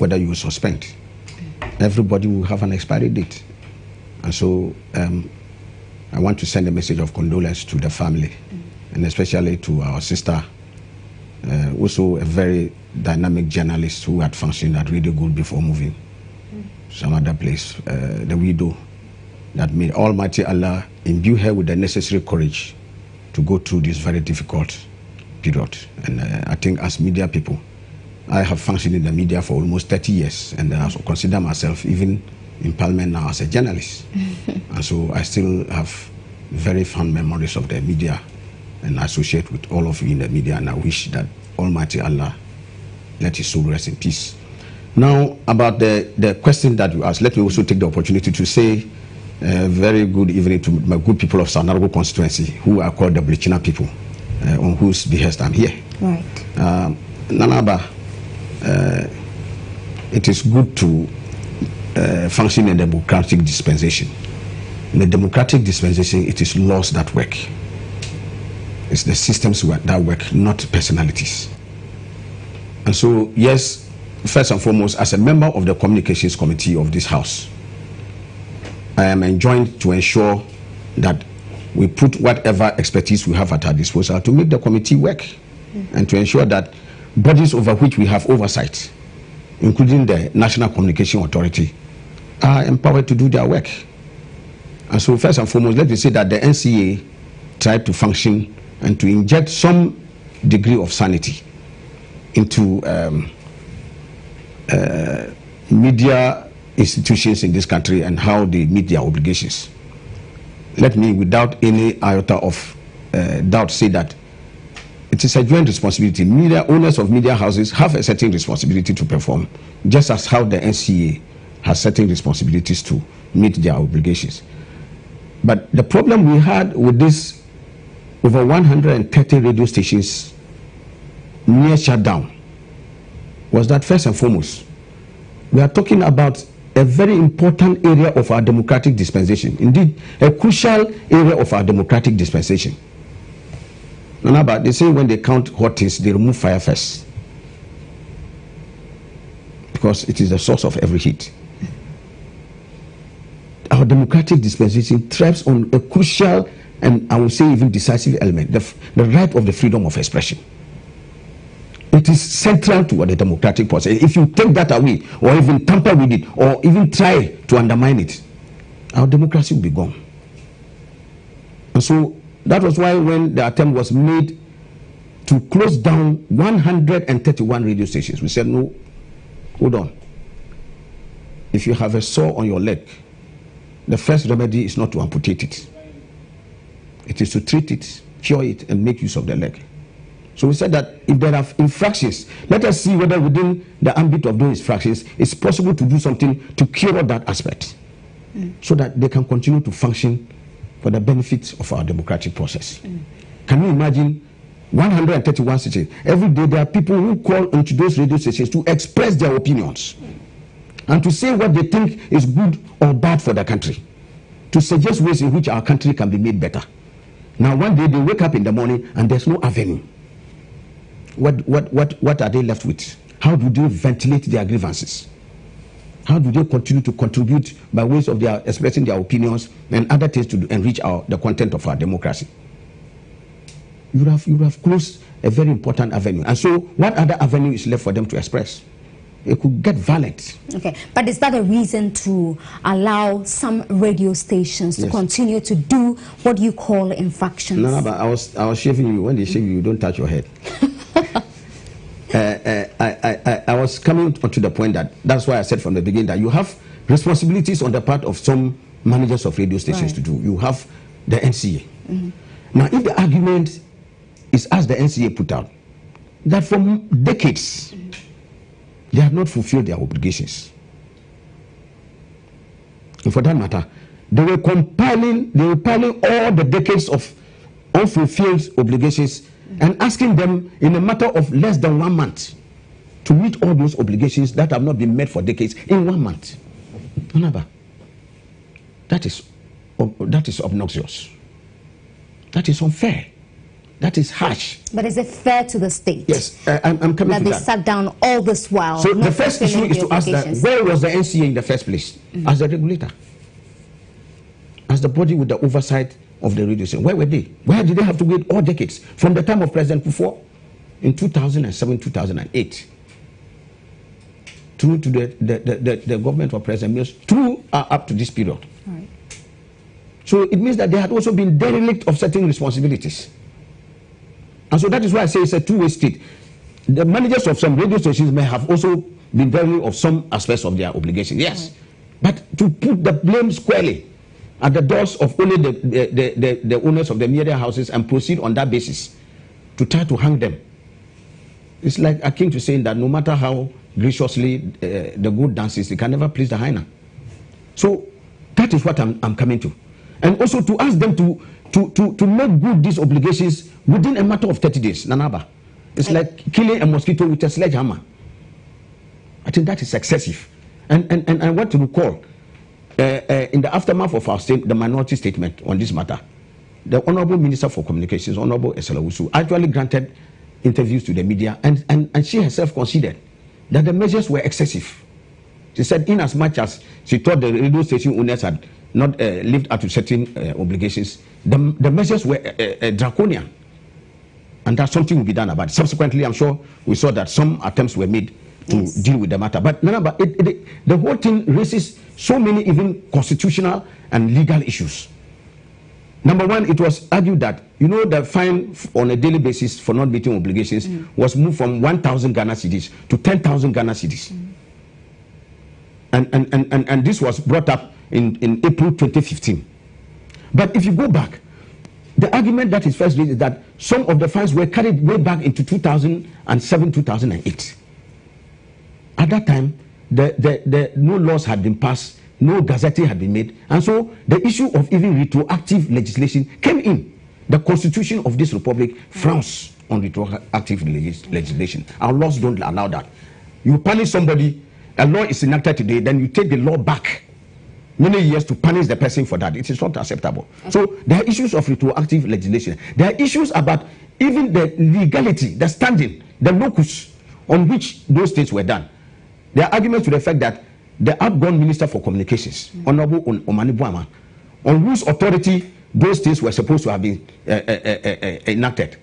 whether you suspend. Everybody will have an expiry date. And so I want to send a message of condolence to the family, and especially to our sister, also a very dynamic journalist who had functioned at Radio Good before moving some other place, the widow, that may Almighty Allah imbue her with the necessary courage to go through this very difficult period. And I think as media people, I have functioned in the media for almost 30 years, and I also consider myself, even in Parliament now, as a journalist. And so I still have very fond memories of the media, and I associate with all of you in the media, and I wish that Almighty Allah let his soul rest in peace. Now, about the question that you asked, let me also take the opportunity to say very good evening to my good people of Sanargo constituency, who are called the Blichina people, on whose behest I'm here. Right. Nanaba, it is good to function in a democratic dispensation. In a democratic dispensation, it is laws that work. It's the systems that work, not personalities. And so, yes, first and foremost, as a member of the communications committee of this house, I am enjoined to ensure that we put whatever expertise we have at our disposal to make the committee work, and to ensure that bodies over which we have oversight, including the National Communication Authority, are empowered to do their work. And so, first and foremost, let me say that the NCA tried to function and to inject some degree of sanity into media institutions in this country and how they meet their obligations. Let me, without any iota of doubt, say that it is a joint responsibility. Media owners of media houses have a certain responsibility to perform, just as how the NCA has certain responsibilities to meet their obligations. But the problem we had with this over 130 radio stations near shutdown was that, first and foremost, we are talking about a very important area of our democratic dispensation. Indeed, a crucial area of our democratic dispensation. But they say when they count hot things, they remove fire first, because it is the source of every heat. Our democratic dispensation thrives on a crucial, and I would say even decisive element, the right of the freedom of expression. It is central to the democratic process. If you take that away, or even tamper with it, or even try to undermine it, our democracy will be gone. And so that was why when the attempt was made to close down 131 radio stations, we said, no, hold on. If you have a sore on your leg, the first remedy is not to amputate it. It is to treat it, cure it, and make use of the leg. So we said that if there are infractions, let us see whether within the ambit of those infractions it's possible to do something to cure that aspect, so that they can continue to function for the benefit of our democratic process. Can you imagine 131 stations? Every day there are people who call into those radio stations to express their opinions and to say what they think is good or bad for the country, to suggest ways in which our country can be made better. Now one day they wake up in the morning and there's no avenue. What are they left with? How do they ventilate their grievances? How do they continue to contribute by ways of their expressing their opinions and other things to enrich the content of our democracy? You have closed a very important avenue. And so what other avenue is left for them to express? It could get violent. Okay, but is that a reason to allow some radio stations to continue to do what you call infractions? No, but I was shaving you. When they shave you, don't touch your head. I was coming to the point that's why I said from the beginning that you have responsibilities on the part of some managers of radio stations to do. You have the NCA. Now, if the argument is, as the NCA put out, that for decades they have not fulfilled their obligations, and for that matter, they were compiling all the decades of unfulfilled obligations and asking them in a matter of less than 1 month to meet all those obligations that have not been met for decades in 1 month. That is obnoxious. That is unfair. That is harsh. But is it fair to the state? Yes, I'm coming to that. That they sat down all this while. So the first issue is to ask that, where was the NCA in the first place? As the regulator? As the body with the oversight of the radio station? Where were they? Where did they have to wait all decades? From the time of President Kufuor in 2007, 2008, through to the government of President Mills, through up to this period. Right. So it means that they had also been derelict of certain responsibilities. And so that is why I say it's a two-way street. The managers of some radio stations may have also been derelict of some aspects of their obligation, yes. Right. But to put the blame squarely at the doors of only the owners of the media houses and proceed on that basis to try to hang them, it's like akin to saying that no matter how graciously the good dances, it can never please the hyena. So that is what I'm coming to. And also to ask them to make good these obligations within a matter of 30 days. Nanaba. It's like killing a mosquito with a sledgehammer. I think that is excessive. And I want to recall, in the aftermath of our the minority statement on this matter, the Honorable Minister for Communications, Honorable Eselawusu, actually granted interviews to the media, and she herself considered that the measures were excessive. She said, in as much as she thought the radio station owners had not lived up to certain obligations, the measures were draconian, and that something will be done about it. Subsequently, I'm sure we saw that some attempts were made to deal with the matter. But the whole thing raises so many even constitutional and legal issues. Number one, it was argued that, you know, the fine on a daily basis for not meeting obligations was moved from 1,000 Ghana cedis to 10,000 Ghana cedis. And this was brought up in April 2015. But if you go back, the argument that is first raised is that some of the fines were carried way back into 2007, 2008. At that time, no laws had been passed, no gazetting had been made, and so the issue of even retroactive legislation came in. The constitution of this republic frowns on retroactive legislation. Our laws don't allow that. You punish somebody, a law is enacted today, then you take the law back many years to punish the person for that. It is not acceptable. Okay. So there are issues of retroactive legislation. There are issues about even the legality, the standing, the locus on which those states were done. There are arguments to the fact that the outgone Minister for Communications, Honorable Omani Boama, on whose authority those states were supposed to have been enacted,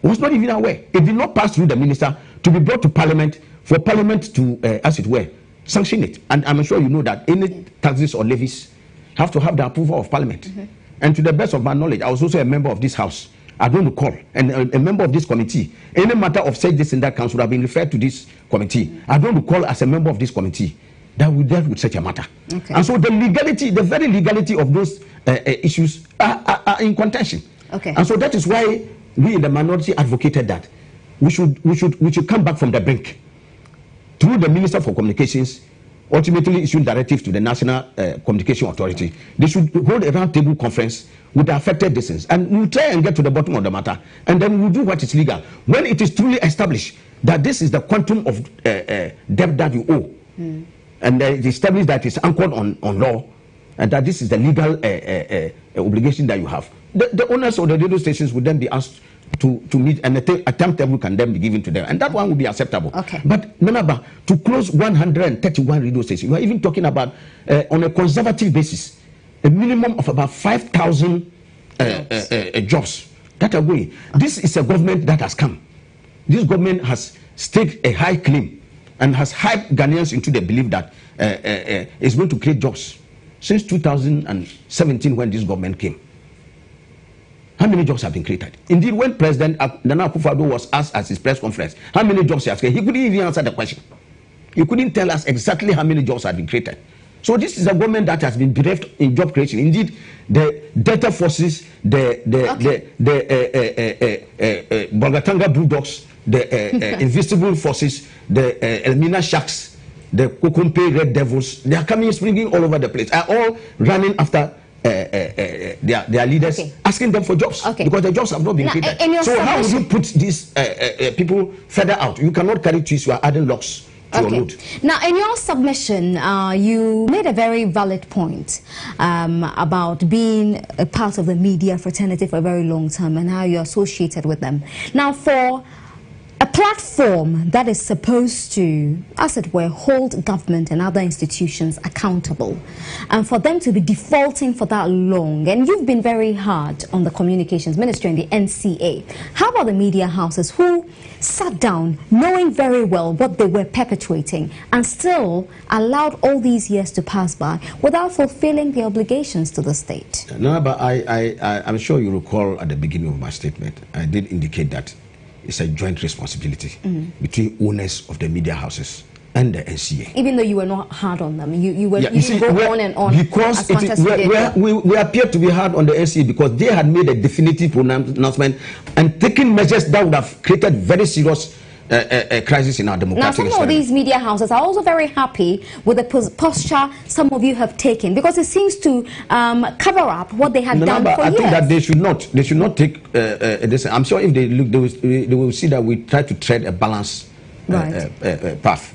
was not even aware. It did not pass through the minister to be brought to Parliament for Parliament to, as it were, sanction it. And I'm sure you know that any taxes or levies have to have the approval of Parliament. And to the best of my knowledge, I was also a member of this House. I don't recall, and a member of this committee. Any matter of said this in that council have been referred to this committee. I don't recall as a member of this committee that we dealt with such a matter. Okay. And so the legality, the very legality of those issues are in contention. Okay. And so that is why we in the minority advocated that we should come back from the brink through the Minister for Communications, ultimately issuing directives to the National Communication Authority. They should hold a roundtable conference with the affected citizens, and we'll try and get to the bottom of the matter, and then we'll do what is legal. When it is truly established that this is the quantum of debt that you owe, and it is established that it's anchored on law, and that this is the legal obligation that you have, the owners of the radio stations would then be asked to meet, and a timetable can then be given to them, and that one will be acceptable. Okay. But Nanaba, to close 131 radio stations, you are even talking about on a conservative basis a minimum of about 5,000 jobs that are going. This is a government that has come. This government has staked a high claim and has hyped Ghanaians into the belief that it's going to create jobs. Since 2017, when this government came, how many jobs have been created? Indeed, when President Nana Akufo-Addo was asked at his press conference how many jobs he has created, he couldn't even answer the question. He couldn't tell us exactly how many jobs have been created. So this is a government that has been bereft in job creation. Indeed, the Delta forces, the Bolgatanga Bulldogs, the Invisible forces, the Elmina Sharks, the Kokompe Red Devils, they are coming, springing all over the place, are all running after their leaders, asking them for jobs, because the jobs have not been created. So how would you put these people further out? You cannot carry trees, you are adding logs Okay. Now, in your submission, you made a very valid point about being a part of the media fraternity for a very long time and how you're associated with them. Now, for a platform that is supposed to, as it were, hold government and other institutions accountable, and for them to be defaulting for that long, and you've been very hard on the communications ministry and the NCA, how about the media houses who sat down knowing very well what they were perpetuating and still allowed all these years to pass by without fulfilling their obligations to the state? No, but I'm sure you recall at the beginning of my statement, I did indicate that it's a joint responsibility between owners of the media houses and the NCA. Even though you were not hard on them, you didn't go on and on. Because we appear to be hard on the NCA because they had made a definitive pronouncement and taken measures that would have created very serious crisis in our democratic Now, some of these media houses are also very happy with the posture some of you have taken, because it seems to cover up what they had done for years. I think that they should not take this. I'm sure if they look, they will see that we try to tread a balanced path.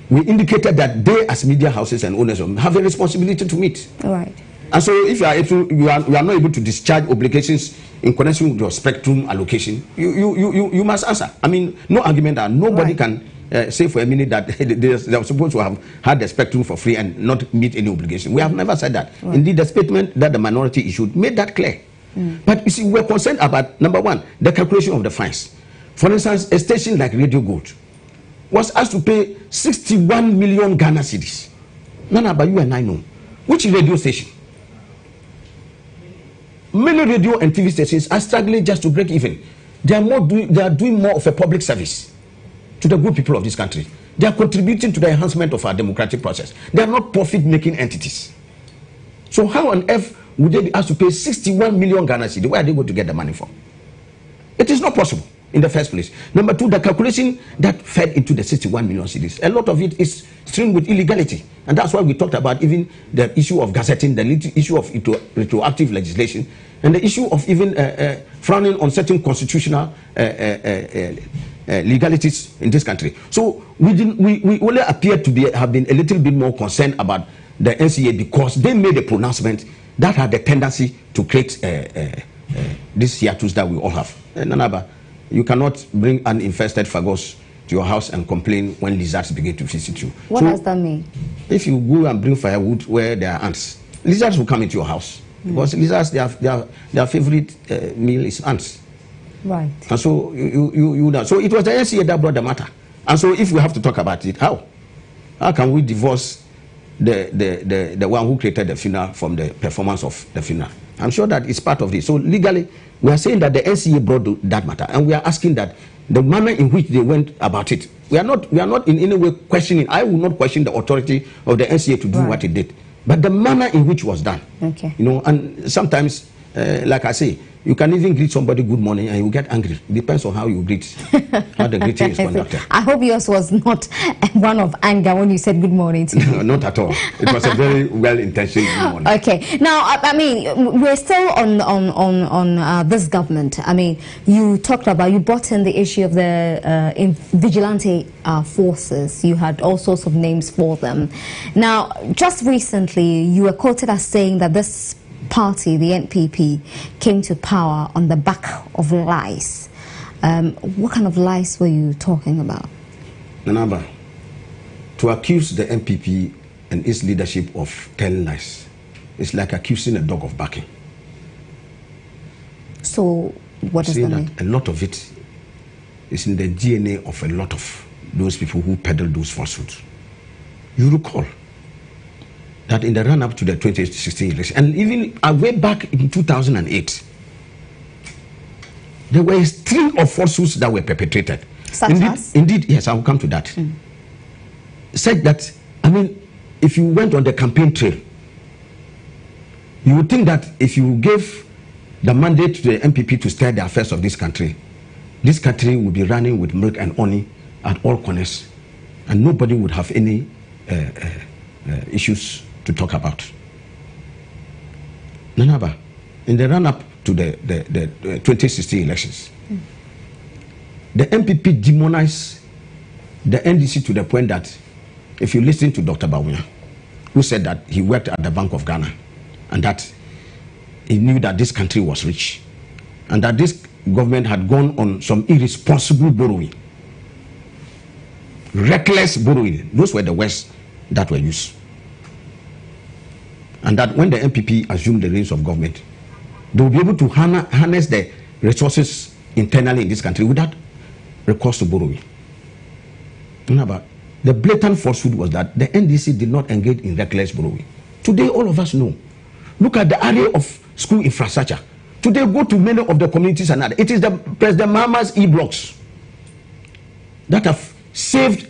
We indicated that they, as media houses and owners, have a responsibility to meet. Right. And so, if you are not able to discharge obligations in connection with your spectrum allocation, you must answer. I mean, no argument that nobody can say for a minute that they are supposed to have had the spectrum for free and not meet any obligation. We have never said that. Right. Indeed, the statement that the minority issued made that clear. But you see, we're concerned about, number one, the calculation of the fines. For instance, a station like Radio Gold was asked to pay 61 million Ghana cedis. Nana, but you and I know. Which radio station? Many radio and TV stations are struggling just to break even. They are doing more of a public service to the good people of this country. They are contributing to the enhancement of our democratic process. They are not profit-making entities. So how on earth would they be asked to pay 61 million Ghana cedis? Where are they going to get the money from? It is not possible in the first place. Number two, the calculation that fed into the 61 million cedis, a lot of it is streamed with illegality. And that's why we talked about even the issue of gazetting, the issue of retroactive legislation, and the issue of even frowning on certain constitutional legalities in this country. So we only appear to have been a little bit more concerned about the NCA because they made a pronouncement that had the tendency to create this hiatus that we all have. Nanaba, you cannot bring uninfested fagots to your house and complain when lizards begin to visit you. What does that mean? If you go and bring firewood where there are ants, lizards will come into your house. Because lizards, their favorite meal is ants. Right. And so so it was the NCA that brought the matter. And so if we have to talk about it, how can we divorce the one who created the funeral from the performance of the funeral? I'm sure that it's part of this. So legally, we are saying that the NCA brought that matter, and we are asking that the manner in which they went about it. We are not in any way questioning. I will not question the authority of the NCA to do what it did, but the manner in which was done. Okay. You know, and sometimes, like I say, you can even greet somebody good morning and you get angry. It depends on how you greet, how the greeting is conducted. I hope yours was not one of anger when you said good morning to me. No, not at all. It was a very well-intentioned good morning. Okay. Now, I mean, we're still on this government. I mean, you brought in the issue of the vigilante forces. You had all sorts of names for them. Now, just recently, you were quoted as saying that this party, the NPP, came to power on the back of lies. What kind of lies were you talking about? Nanaba, to accuse the NPP and its leadership of telling lies is like accusing a dog of barking. So what does that mean? A lot of it is in the DNA of a lot of those people who peddle those falsehoods. You recall that in the run-up to the 2016 election, and even way back in 2008, there were a string of falsehoods that were perpetrated. Indeed, yes, I will come to that. Said that, I mean, if you went on the campaign trail, you would think that if you gave the mandate to the NPP to steer the affairs of this country would be running with milk and honey at all corners, and nobody would have any issues to talk about. Nanaba, in the run-up to the 2016 elections, the NPP demonized the NDC to the point that if you listen to Dr. Bawumia, who said that he worked at the Bank of Ghana and that he knew that this country was rich and that this government had gone on some irresponsible borrowing, reckless borrowing. Those were the words that were used. And that when the MPP assumed the reins of government, they will be able to harness the resources internally in this country without recourse to borrowing. But the blatant falsehood was that the NDC did not engage in reckless borrowing. Today, all of us know. Look at the area of school infrastructure. Today, go to many of the communities and it is the President Mahama's e-blocks that have saved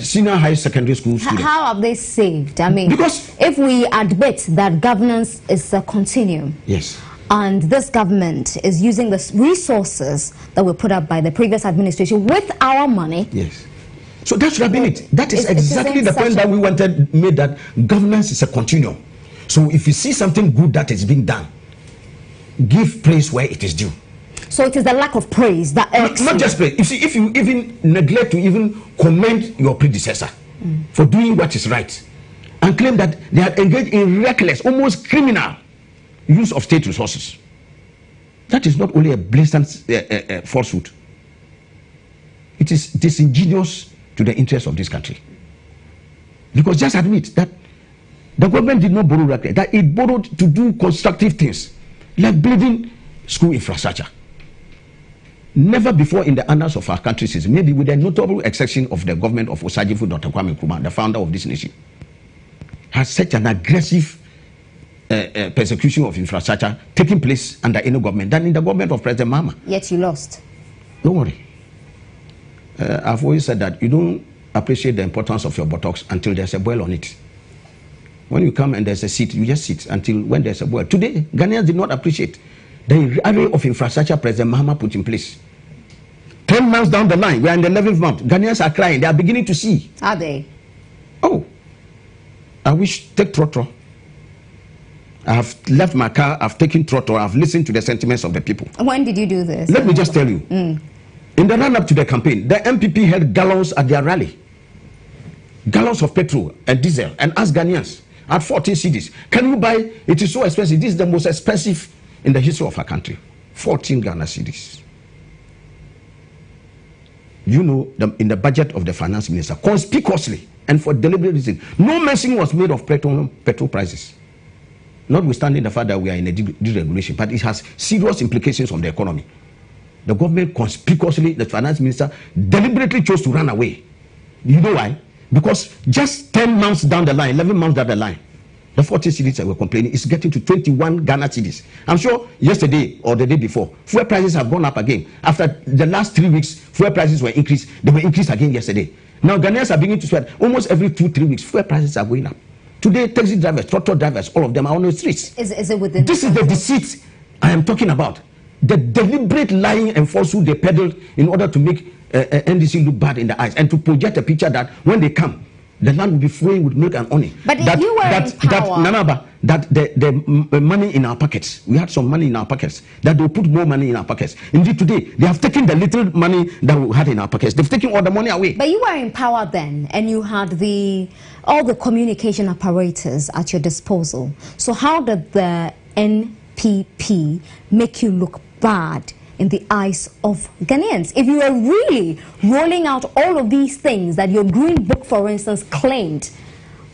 senior high secondary school students. How have they saved? I mean, because if we admit that governance is a continuum, yes, and this government is using the resources that were put up by the previous administration with our money, yes. So that should have been it. That is exactly the point that we wanted made, that governance is a continuum. So if you see something good that is being done, give praise where it is due. So it is the lack of praise that not just praise. You see, if you even neglect to even commend your predecessor for doing what is right and claim that they had engaged in reckless, almost criminal use of state resources, that is not only a blatant falsehood. It is disingenuous to the interests of this country. Because just admit that the government did not borrow reckless, that it borrowed to do constructive things like building school infrastructure. Never before in the annals of our country's, maybe with a notable exception of the government of Osagyefo Dr. Kwame Nkrumah, the founder of this nation, has such an aggressive persecution of infrastructure taking place under any government than in the government of President Mahama. Yet you lost. Don't worry. I've always said that you don't appreciate the importance of your buttocks until there's a boil on it. When you come and there's a seat, you just sit until when there's a boil. Today, Ghanaians did not appreciate the array of infrastructure President Mahama put in place. 10 months down the line, we are in the 11th month. Ghanaians are crying. They are beginning to see. Are they? Oh, I wish, take Trotro. I have left my car, I've taken Trotro, I've listened to the sentiments of the people. When did you do this? Let me just tell you. In the run-up to the campaign, the MPP held gallons at their rally. Gallons of petrol and diesel, and asked Ghanaians at 14 cedis, can you buy? It is so expensive. This is the most expensive in the history of our country. 14 Ghana cedis. You know, in the budget of the finance minister, conspicuously and for deliberate reason, no mention was made of petrol prices. Notwithstanding the fact that we are in a deregulation, but it has serious implications on the economy. The government conspicuously, the finance minister, deliberately chose to run away. You know why? Because just 10 months down the line, 11 months down the line, the 40 cedis that were complaining is getting to 21 Ghana cedis. I'm sure yesterday or the day before, fuel prices have gone up again. After the last 3 weeks, fuel prices were increased. They were increased again yesterday. Now Ghanaians are beginning to sweat. Almost every 2-3 weeks, fuel prices are going up. Today, taxi drivers, tractor drivers, all of them are on the streets. Is it within? This is the deceit I am talking about. The deliberate lying and falsehood they peddled in order to make NDC look bad in the eyes and to project a picture that when they come, the land will be flowing with milk and honey. But if you were in power, that the money in our pockets, we had some money in our pockets, that they'll put more money in our pockets. Indeed, today, they have taken the little money that we had in our pockets. They've taken all the money away. But you were in power then, and you had all the communication apparatus at your disposal. So how did the NPP make you look bad in the eyes of Ghanaians? If you were really rolling out all of these things that your Green Book, for instance, claimed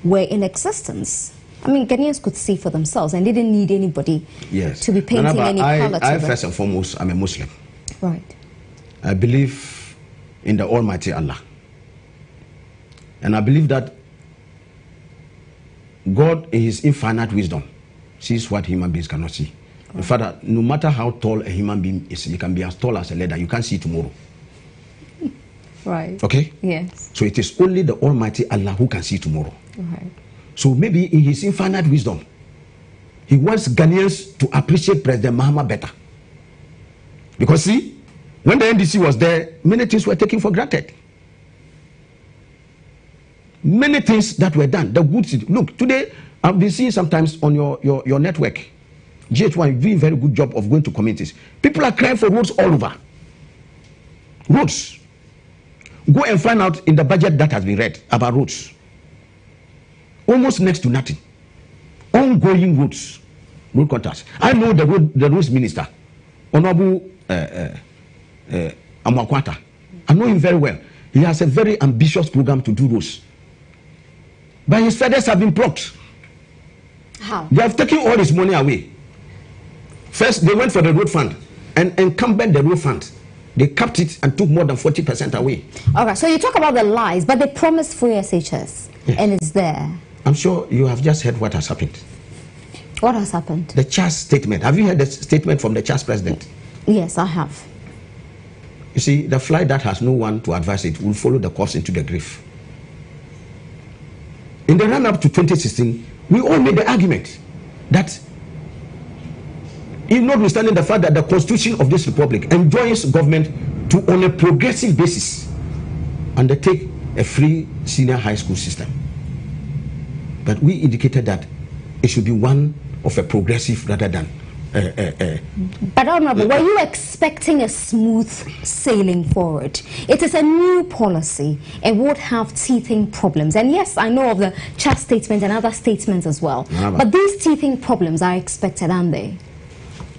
were in existence, I mean, Ghanaians could see for themselves and they didn't need anybody to be painting any color to them. First and foremost, I'm a Muslim. Right. I believe in the Almighty Allah. And I believe that God, in His infinite wisdom, sees what human beings cannot see. In fact, no matter how tall a human being is, you can be as tall as a ladder. You can't see tomorrow. Right. Okay? Yes. So it is only the Almighty Allah who can see tomorrow. Right. So maybe in His infinite wisdom, He wants Ghanaians to appreciate President Mahama better. Because see, when the NDC was there, many things were taken for granted. Many things that were done. The good. Look, today I've been seeing sometimes on your network. GH1 is doing a very good job of going to communities. People are crying for roads all over. Roads. Go and find out in the budget that has been read about roads. Almost next to nothing. Ongoing roads, road contracts. I know the roads minister, Honorable Amakwata. I know him very well. He has a very ambitious program to do roads. But his feathers have been plucked. How? They have taken all his money away. First, they went for the road fund and encumbered the road fund. They capped it and took more than 40% away. Okay, so you talk about the lies, but they promised free SHS, yes. And it's there. I'm sure you have just heard what has happened. What has happened? The CHAS statement. Have you heard the statement from the CHAS president? Yes, I have. You see, the fly that has no one to advise it will follow the corpse into the grave. In the run-up to 2016, we all made the argument that, notwithstanding the fact that the constitution of this republic enjoins government to, on a progressive basis, undertake a free senior high school system. But we indicated that it should be one of a progressive rather than But Honorable, were you expecting a smooth sailing forward? It is a new policy and would have teething problems. And yes, I know of the CHAS statement and other statements as well. But these teething problems are expected, aren't they?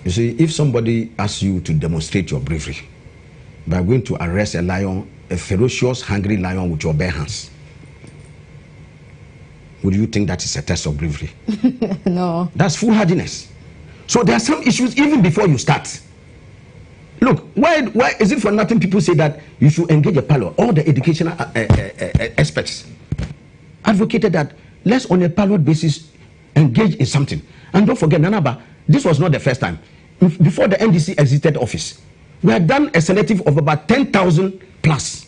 You see, if somebody asks you to demonstrate your bravery by going to arrest a lion, a ferocious, hungry lion with your bare hands, would you think that is a test of bravery? No. That's foolhardiness. So there are some issues even before you start. Look, why is it for nothing people say that you should engage a pilot? All the educational experts advocated that let's on a pilot basis engage in something. And don't forget, Nanaba, this was not the first time. Before the NDC exited office, we had done a selective of about 10,000 plus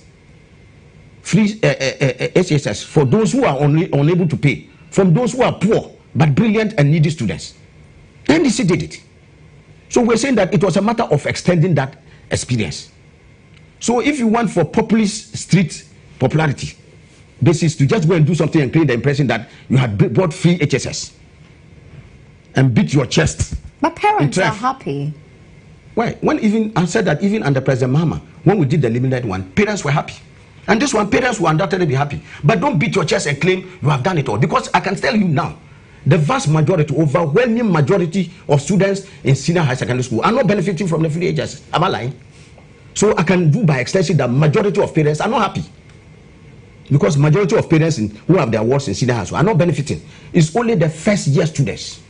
free SHS for those who are unable to pay, from those who are poor but brilliant and needy students. The NDC did it. So we're saying that it was a matter of extending that experience. So if you want for populist street popularity basis to just go and do something and create the impression that you had brought free HSS and beat your chest. But parents are happy. Why? When even I said that even under President Mahama, when we did the limited one, parents were happy. And this one, parents will undoubtedly be happy. But don't beat your chest and claim you have done it all. Because I can tell you now, the vast majority, overwhelming majority of students in senior high secondary school are not benefiting from the free HSS. Am I lying? So I can do by extension that majority of parents are not happy. Because majority of parents who have their awards in senior high school are not benefiting. It's only the first year students.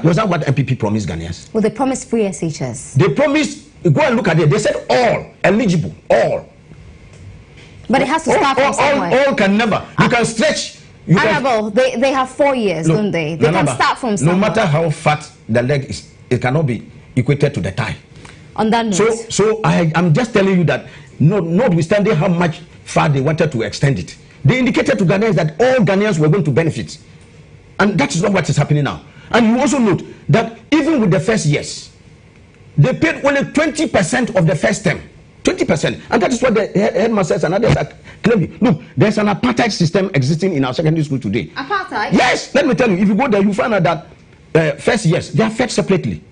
Was that what MPP promised Ghanaians? Well, they promised free SHS. They promised, go and look at it. They said all, eligible, all. But it has to start from somewhere. All can never. You can stretch. Honorable, they have 4 years, don't they? They can start from somewhere. No matter how fat the leg is, it cannot be equated to the thigh. On that note. So I'm just telling you that, notwithstanding how much far they wanted to extend it, they indicated to Ghanaians that all Ghanaians were going to benefit. And that is not what is happening now. And you also note that even with the first years, they paid only 20% of the first term. 20%. And that is what the headmasters and others are claiming. Look, there's an apartheid system existing in our secondary school today. Apartheid? Yes. Let me tell you, if you go there, you find out that first years, they are fed separately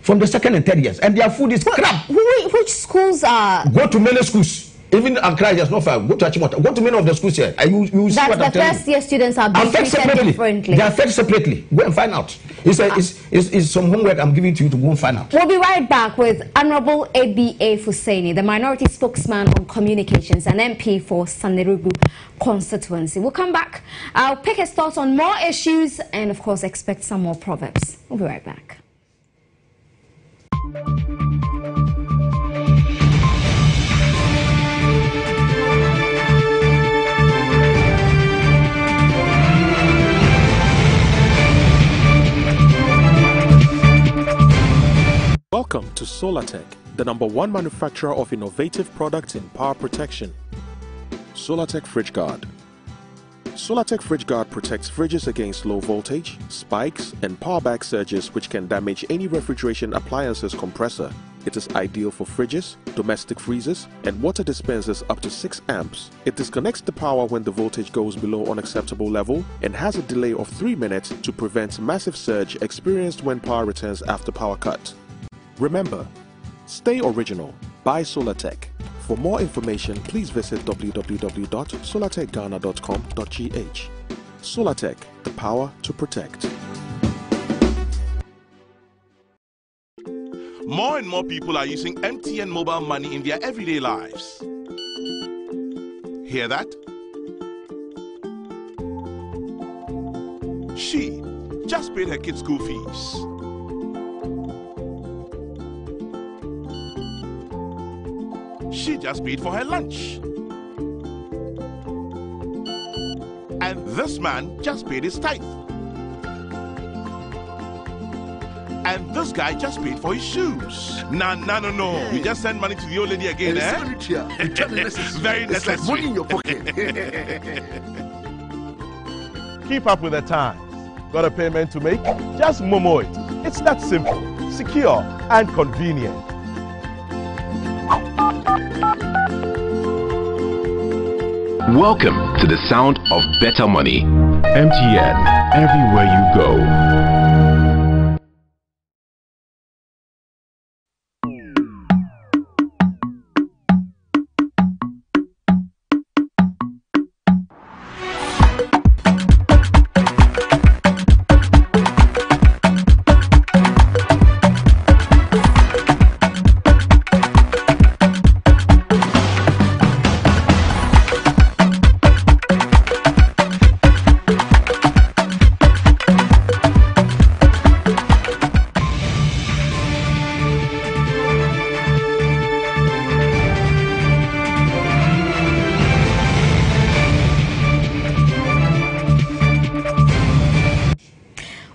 from the second and third years. And their food is crap. Which schools are... Go to many schools. Even Accra is not far. Go to Achimota. Go to many of the schools here. You see what I'm telling you. The first year students are being treated differently. They are fed separately. Go and find out. It's some homework I'm giving to you to go and find out. We'll be right back with Honorable A.B.A. Fuseni, the minority spokesman on communications and MP for Sanerugu constituency. We'll come back. I'll pick his thoughts on more issues and, of course, expect some more proverbs. We'll be right back. Welcome to SolarTech, the #1 manufacturer of innovative products in power protection. SolarTech Fridge Guard. SolarTech Fridge Guard protects fridges against low voltage, spikes, and power back surges which can damage any refrigeration appliance's compressor. It is ideal for fridges, domestic freezers, and water dispensers up to 6 amps. It disconnects the power when the voltage goes below unacceptable level and has a delay of 3 minutes to prevent massive surge experienced when power returns after power cut. Remember, stay original, buy SolarTech. For more information, please visit www.solartechghana.com.gh. Solartech, the power to protect. More and more people are using MTN mobile money in their everyday lives. Hear that? She just paid her kids' school fees. She just paid for her lunch. And this man just paid his tithe. And this guy just paid for his shoes. No. You just send money to the old lady again, eh? Very necessary. Money in your pocket. Keep up with the times. Got a payment to make? Just Momo it. It's that simple, secure, and convenient. Welcome to the sound of better money. MTN, everywhere you go.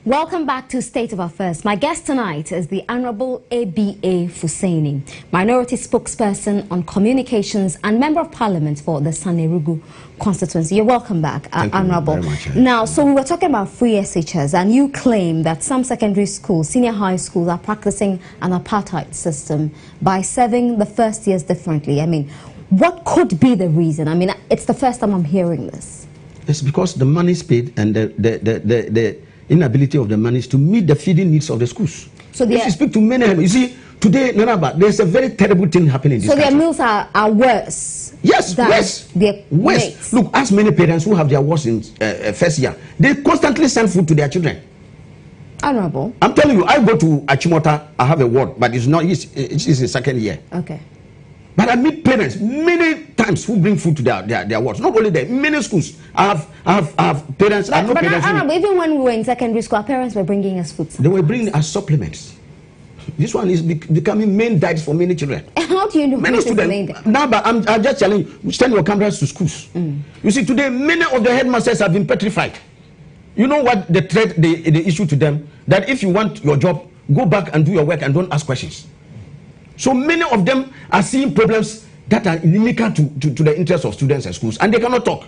Welcome back to State of Affairs. My guest tonight is the Honorable ABA Fusaini, Minority Spokesperson on Communications and Member of Parliament for the Sanerugu constituency. You're welcome back, Honorable. Thank you very much. Now, so we were talking about free SHS, and you claim that some secondary schools, senior high schools, are practicing an apartheid system by serving the first years differently. I mean, what could be the reason? I mean, it's the first time I'm hearing this. It's because the money is paid and the inability of the money is to meet the feeding needs of the schools. So if you speak to many, you see, today, there's a very terrible thing happening in this country. So their meals are worse? Yes, worse. Look, ask many parents who have their wards in first year. They constantly send food to their children. Honorable. I'm telling you, I go to Achimota, I have a ward, but it's not, it's in second year. Okay. But I meet parents many times who bring food to their wards. Not only there, many schools. I have parents. But even when we were in secondary school, our parents were bringing us food. They were bringing us supplements. This one is becoming main diet for many children. How do you know? Many students. Now, but I'm just telling you, send your cameras to schools. You see, today many of the headmasters have been petrified. You know what the threat they issue to them? That if you want your job, go back and do your work and don't ask questions. So many of them are seeing problems that are inimical to the interests of students and schools, and they cannot talk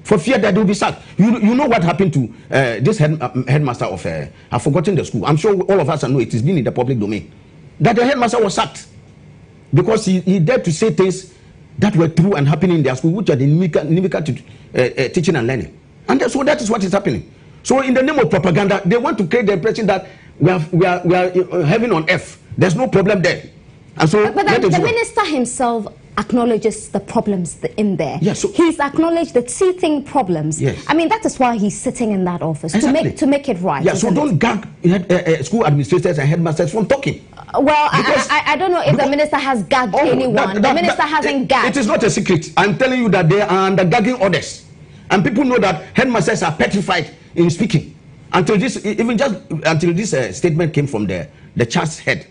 for fear that they will be sacked. You know what happened to this headmaster of, I've forgotten the school. I'm sure all of us know it has been in the public domain. That the headmaster was sacked because he dared to say things that were true and happening in their school, which are inimical to teaching and learning. And so that is what is happening. So in the name of propaganda, they want to create the impression that we are heaven on earth. There's no problem there. And so but the minister himself acknowledges the problems in there. Yes, so he's acknowledged the teething problems. Yes. I mean, that is why he's sitting in that office, exactly. to make it right. Yeah, so don't gag school administrators and headmasters from talking. Well, I don't know if the minister has gagged anyone. The minister hasn't gagged. It is not a secret. I'm telling you that they are under gagging orders. And people know that headmasters are petrified in speaking. Until this statement came from the church's head.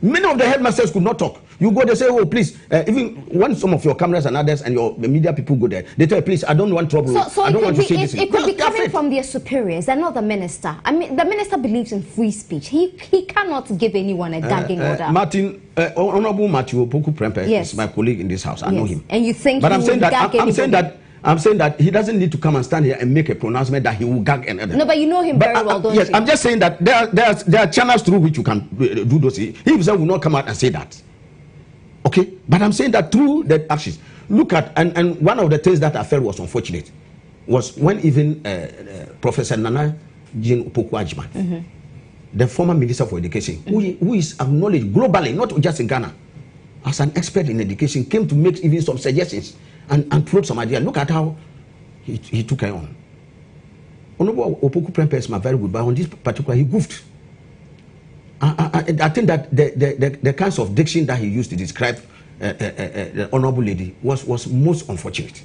Many of the headmasters could not talk. You go, they say, oh, please, even when some of your cameras and others and your media people go there, they tell you, please, I don't want trouble. So I don't want to say this. It could be coming from their superiors and not the minister. I mean, the minister believes in free speech. He cannot give anyone a gagging order. Honorable Matthew Opoku Prempe is my colleague in this house. I know him. And you think but I'm saying that he doesn't need to come and stand here and make a pronouncement that he will gag another. No, but you know him very well, don't you? Yes, I'm just saying that there are channels through which you can do those. He himself will not come out and say that. Okay? But I'm saying that through the actions. Look at, and one of the things that I felt was unfortunate was when even Professor Nana Jean Opoku Agyeman, the former Minister for Education, who is acknowledged globally, not just in Ghana, as an expert in education, came to make even some suggestions and float some ideas. Look at how he took her on. Honorable Opoku Prempeh is very good, but on this particular, he goofed. I think that the kinds of diction that he used to describe the honorable lady was most unfortunate.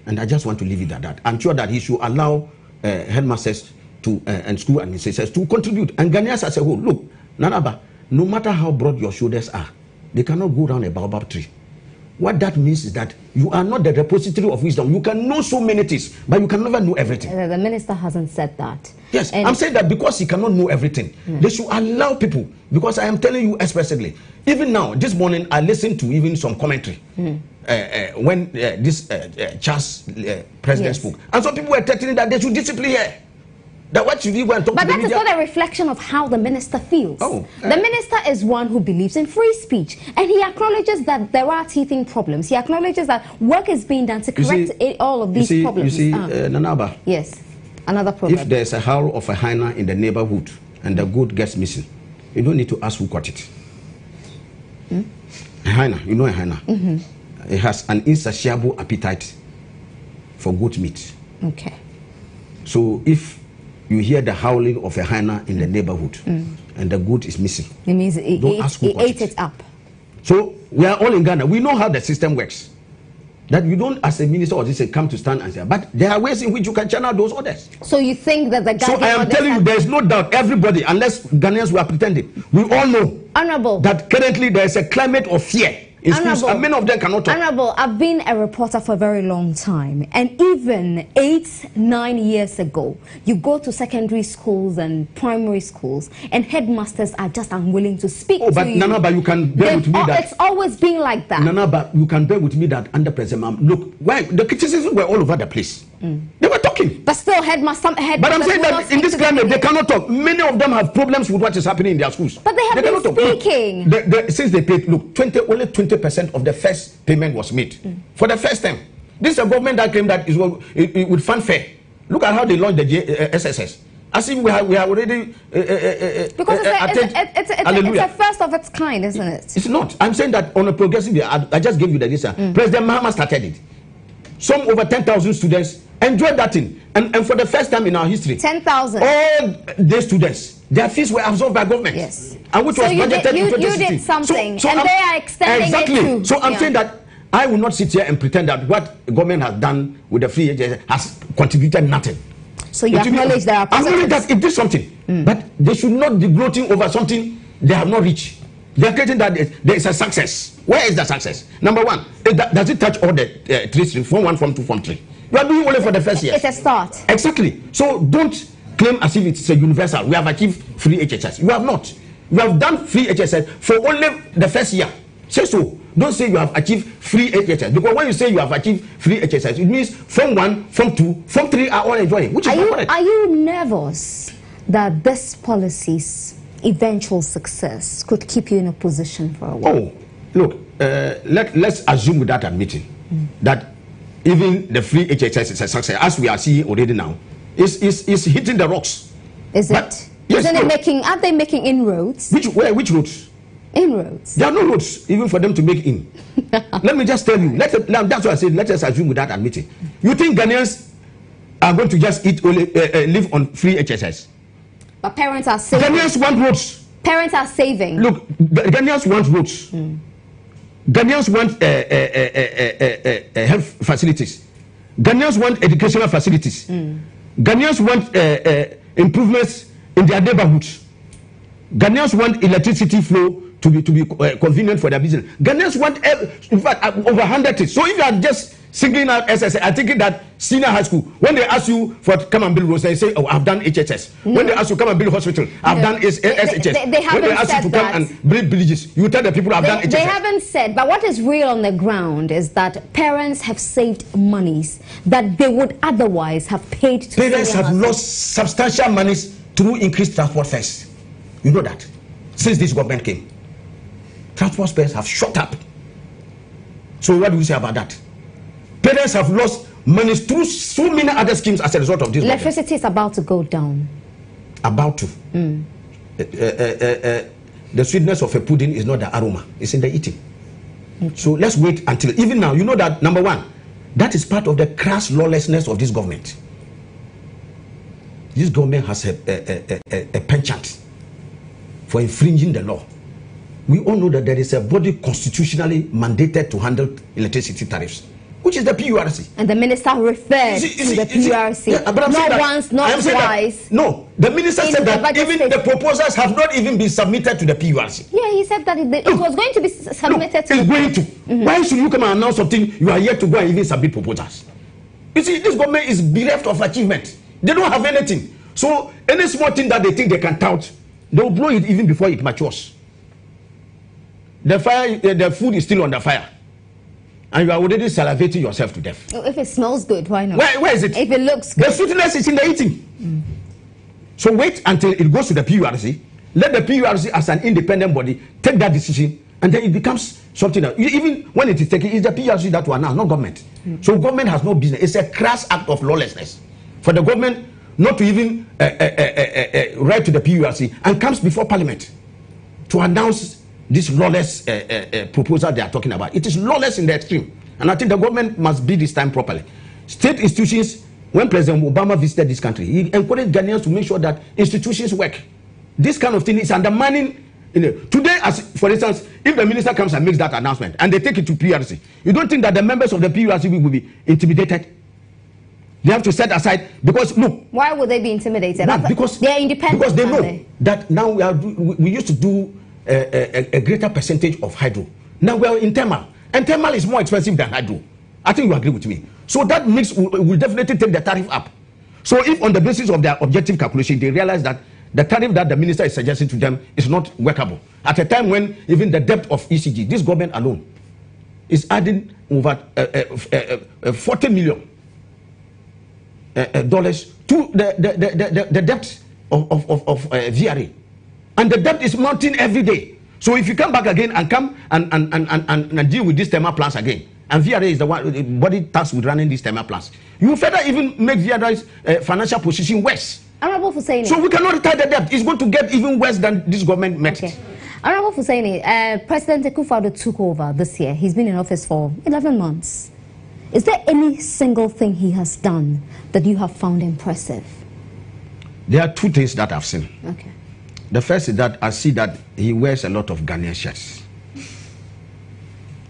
And I just want to leave it at that. I'm sure that he should allow headmasters and school administrators to contribute. And Ghanaians as a whole, look, Nanaba, no matter how broad your shoulders are, they cannot go down a baobab tree. What that means is that you are not the repository of wisdom. You can know so many things, but you can never know everything. The minister hasn't said that. Yes, I'm saying that because he cannot know everything, they should allow people. Because I am telling you expressly, even now, this morning, I listened to even some commentary when this Charles president spoke. And some people were threatening that they should discipline her. That what should you go and talk but to the that media? is not a reflection of how the minister feels. The minister is one who believes in free speech, and he acknowledges that there are teething problems. He acknowledges that work is being done to correct all of these problems. You see, Nanaba. Yes, another problem. If there's a howl of a hyena in the neighborhood and the goat gets missing, you don't need to ask who caught it. A hyena, you know a hyena. It has an insatiable appetite for goat meat. Okay. So if you hear the howling of a hyena in the neighborhood and the goat is missing, it means he ate it up. So we are all in Ghana. We know how the system works. That you don't, as a minister or this, come to stand and say, but there are ways in which you can channel those orders. So you think that the guy? So I am telling you, there is no doubt. Everybody, unless Ghanaians were pretending, we all know, Honorable, that currently there is a climate of fear in schools, and many of them cannot talk. Honorable, I've been a reporter for a very long time, and even 8-9 years ago, you go to secondary schools and primary schools, and headmasters are just unwilling to speak to you. But Nana, but you can bear with me that it's always been like that. Nana, but you can bear with me that under President look, why the criticisms were all over the place. They were talking. But still, headmasters. But I'm saying that in this climate, they cannot talk. Many of them have problems with what is happening in their schools. But they have been speaking. Look, since they paid, look, only 20% of the first payment was made for the first time. This is a government that claimed that it would fanfare. Look at how they launched the SSS. As if we are already because it's a first of its kind, isn't it? It's not. I'm saying that on a progressive day, I just gave you the data. President Mahama started it. Some over 10,000 students enjoyed that thing. And for the first time in our history, 10,000. all the students, their fees were absorbed by government. Yes. And which was budgeted in 2016. You did something, and they are extending it too. So I'm saying that I will not sit here and pretend that what the government has done with the free agents has contributed nothing. So you acknowledge there are positives. Acknowledge that it did something. But they should not be gloating over something they have not reached. They are creating that there is a success. Where is the success? Number one, does it touch all the 3 streams, Form 1, Form 2, Form 3? You are doing only for the first year. It's a start. Exactly. So don't claim as if it's a universal. We have achieved free HSS. You have not. You have done free HSS for only the first year. Say so. Don't say you have achieved free HSS. Because when you say you have achieved free HSS, it means Form 1, Form 2, Form 3 are all enjoying. Which is not correct. Are you nervous that this policy's eventual success could keep you in a position for a while? Oh, look, let's assume without admitting that even the free HSS is a success, as we are seeing already now. It's hitting the rocks. Is but, it? Yes, aren't they making inroads? Which roads? Inroads. There are no roads even for them to make in. Let me just tell you. That's what I said. Let us assume without admitting. You think Ghanaians are going to just live on free HSS? But parents are saving. Ghanaians want roads. Parents are saving. Look, Ghanaians want roads. Ghanaians want health facilities. Ghanaians want educational facilities. Ghanaians want improvements in their neighborhoods. Ghanaians want electricity flow to be convenient for their business. Ghanaians want, in fact, over 100 things. So if you are just singling out SSS, I think that senior high school, when they ask you for come and build roads, they say, oh, I've done HHS. When they ask you come and build hospital, I've done SHS. When they ask you to come and build villages, you tell the people I've done HHS. They haven't said, but what is real on the ground is that parents have saved monies that they would otherwise have paid to. Parents have lost substantial monies through increased transport fares. You know that since this government came, transport fares have shot up. So what do you say about that? Parents have lost money through so many other schemes as a result of this. Electricity is about to go down. About to. The sweetness of a pudding is not the aroma; it's in the eating. So let's wait until, even now, you know that, number one, that is part of the crass lawlessness of this government. This government has a penchant for infringing the law. We all know that there is a body constitutionally mandated to handle electricity tariffs, which is the PURC. And the minister referred to the PURC. Not once, not twice. No, the minister said that even the proposals have not even been submitted to the PURC. Yeah, he said that it was going to be submitted to it's going to. Why should you come and announce something you are yet to go and even submit proposals? You see, this government is bereft of achievement. They don't have anything. So any small thing that they think they can tout, they will blow it even before it matures. The fire, the food is still on the fire, and you are already salivating yourself to death. If it smells good, why not? Where is it? If it looks good. The sweetness is in the eating. So wait until it goes to the PURC. Let the PURC as an independent body take that decision, and then it becomes something else. Even when it is taken, it's the PURC that will announce, not government. So government has no business. It's a crass act of lawlessness for the government not to even write to the PURC and comes before Parliament to announce this lawless proposal they are talking about. It is lawless in the extreme, and I think the government must be this time properly. State institutions, when President Obama visited this country, he encouraged Ghanaians to make sure that institutions work. This kind of thing is undermining. Today, as for instance, if the minister comes and makes that announcement and they take it to PURC, you don't think that the members of the PURC will be intimidated? They have to set aside, because look. Why would they be intimidated? No, because they are independent. Because they know that now we used to do a greater percentage of hydro. Now we are in thermal, and thermal is more expensive than hydro. I think you agree with me. So that mix will definitely take the tariff up. So if on the basis of their objective calculation they realize that the tariff that the minister is suggesting to them is not workable, at a time when even the debt of ECG, this government alone, is adding over $40 million to the debt of VRA. And the debt is mounting every day. So if you come back again and come and deal with these thermal plants again, and VRA is the body tasked with running these thermal plants, you further even make VRA's financial position worse. Honorable Hussaini. So we cannot retire the debt. It's going to get even worse than this government met it. Honorable Hussaini, President Akufo-Addo took over this year. He's been in office for 11 months. Is there any single thing he has done that you have found impressive? There are two things that I've seen. Okay. The first is that I see that he wears a lot of Ghanaian shirts.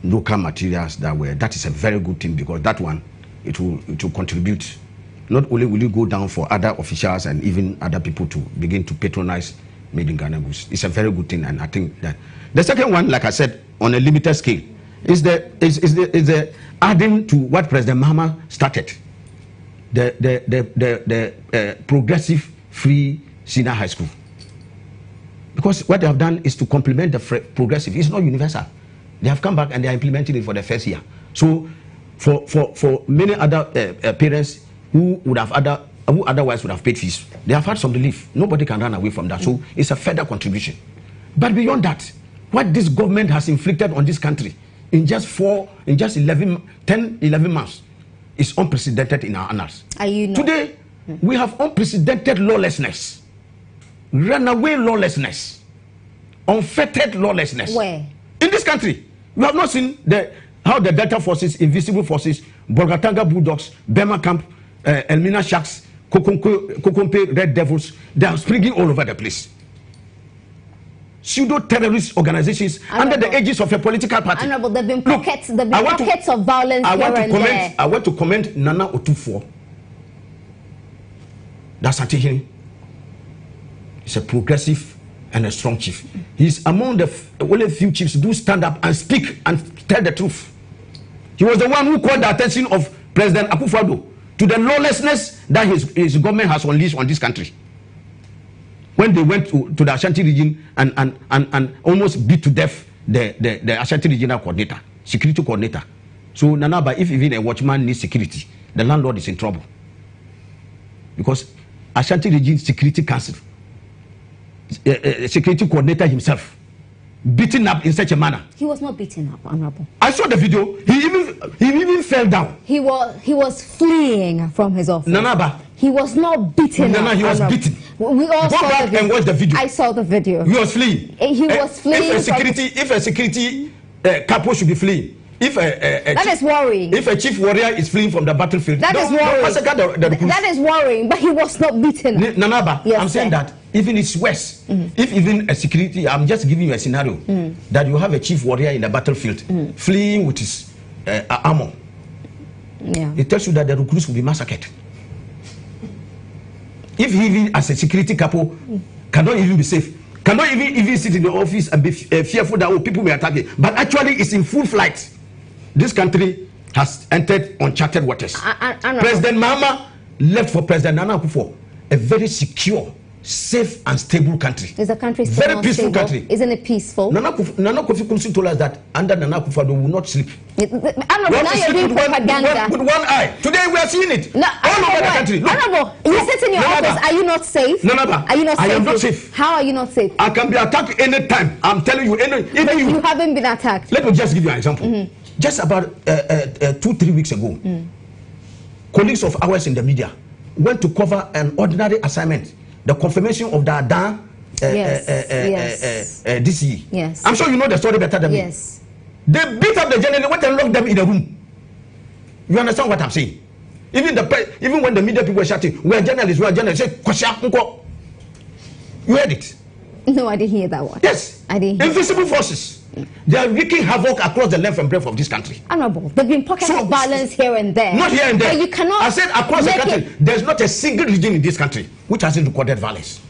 Local materials that is a very good thing, because that one, it will contribute. Not only will it go down for other officials and even other people to begin to patronize made in Ghana goods. It's a very good thing, and I think that the second one, like I said, on a limited scale, is the adding to what President Mahama started, the progressive free senior high school. Because what they have done is to complement the progressive. It's not universal. They have come back and they are implementing it for the first year. So for many other parents who otherwise would have paid fees, they have had some relief. Nobody can run away from that. So it's a further contribution. But beyond that, what this government has inflicted on this country in just 11 months is unprecedented in our annals. Today, we have unprecedented lawlessness. Runaway lawlessness, unfettered lawlessness. Where? In this country, we have not seen how the Delta forces, invisible forces, Bolgatanga Bulldogs, Burma Camp, Elmina Sharks, Kokompe Red Devils, they are springing all over the place. Pseudo-terrorist organizations under the aegis of a political party. Honorable, there have been pockets, of violence here and there. I want to comment Nana Otufo. That's Atihini. He's a progressive and a strong chief. He's among the only few chiefs who do stand up and speak and tell the truth. He was the one who called the attention of President Akufo-Addo to the lawlessness that his government has unleashed on this country. When they went to the Ashanti region and almost beat to death the Ashanti regional coordinator, security coordinator. So Nanaba, if even a watchman needs security, the landlord is in trouble. Because Ashanti region security council, security coordinator himself, beaten up in such a manner. He was not beaten up, Honorable. I saw the video. He even fell down. He was fleeing from his office. Nanaba. He was not beaten up. He was beaten. We all Go saw back the video. and watch the video. I saw the video. He was fleeing. He was fleeing. If a security capo should be fleeing. If that is worrying. If a chief warrior is fleeing from the battlefield, that is worrying. That is worrying, but he was not beaten. Nanaba, yes, I'm saying that even it's worse. If even a security, I'm just giving you a scenario that you have a chief warrior in the battlefield fleeing with his armor. Yeah. It tells you that the recruits will be massacred. If he even as a security capo cannot even be safe, cannot even sit in the office and be fearful that people may attack him, but actually it's in full flight. This country has entered uncharted waters. President Mahama left for President Nana Akufo, a very secure, safe and stable country. Is the country still very peaceful stable? Country? Isn't it peaceful? Nana Kofi Kunsi told us that under Nana Akufo they will not sleep. Now you're doing propaganda. With one eye. Today we are seeing it. No, all over the country. Honorable, you sit in your office. Are you not safe? Nanaba, are you not safe? I am not safe. How are you not safe? I can be attacked anytime. I'm telling you. But you haven't been attacked. Let me just give you an example. Just about 2-3 weeks ago, colleagues of ours in the media went to cover an ordinary assignment, the confirmation of the Adan DCE. Yes. I'm sure you know the story better than me. Yes. They beat up the journalists, they went and locked them in a room. You understand what I'm saying? Even when the media people were shouting, we are journalists, say, Kwasha. You heard it? No, I didn't hear that one. Yes. I didn't hear invisible forces. They are wreaking havoc across the length and breadth of this country. Honorable, there have been pockets of violence here and there. Not here and there. But you cannot. I said across the country, there's not a single region in this country which hasn't recorded violence.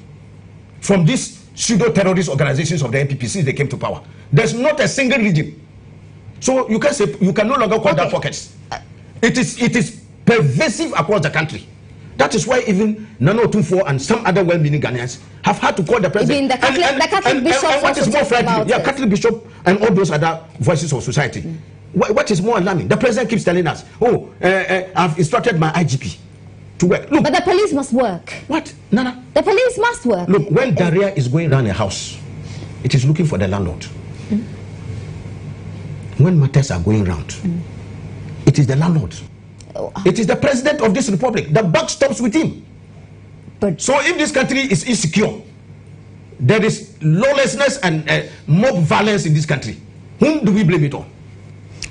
From these pseudo-terrorist organizations of the NPP since they came to power. There's not a single region. So you can say you can no longer call that pockets. It is pervasive across the country. That is why even Nano Tumfo and some other well-meaning Ghanaians have had to call the president. Even the Catholic bishops and what is more frightening? Yeah, Catholic bishop and all those other voices of society. What is more alarming? The president keeps telling us, "Oh, I've instructed my IGP to work." Look, but the police must work. What, Nana? The police must work. Look, when diarrhea is going around a house, it is looking for the landlord. When matters are going round, it is the landlord. It is the president of this republic. The buck stops with him. But so if this country is insecure, there is lawlessness and mob violence in this country, whom do we blame it on?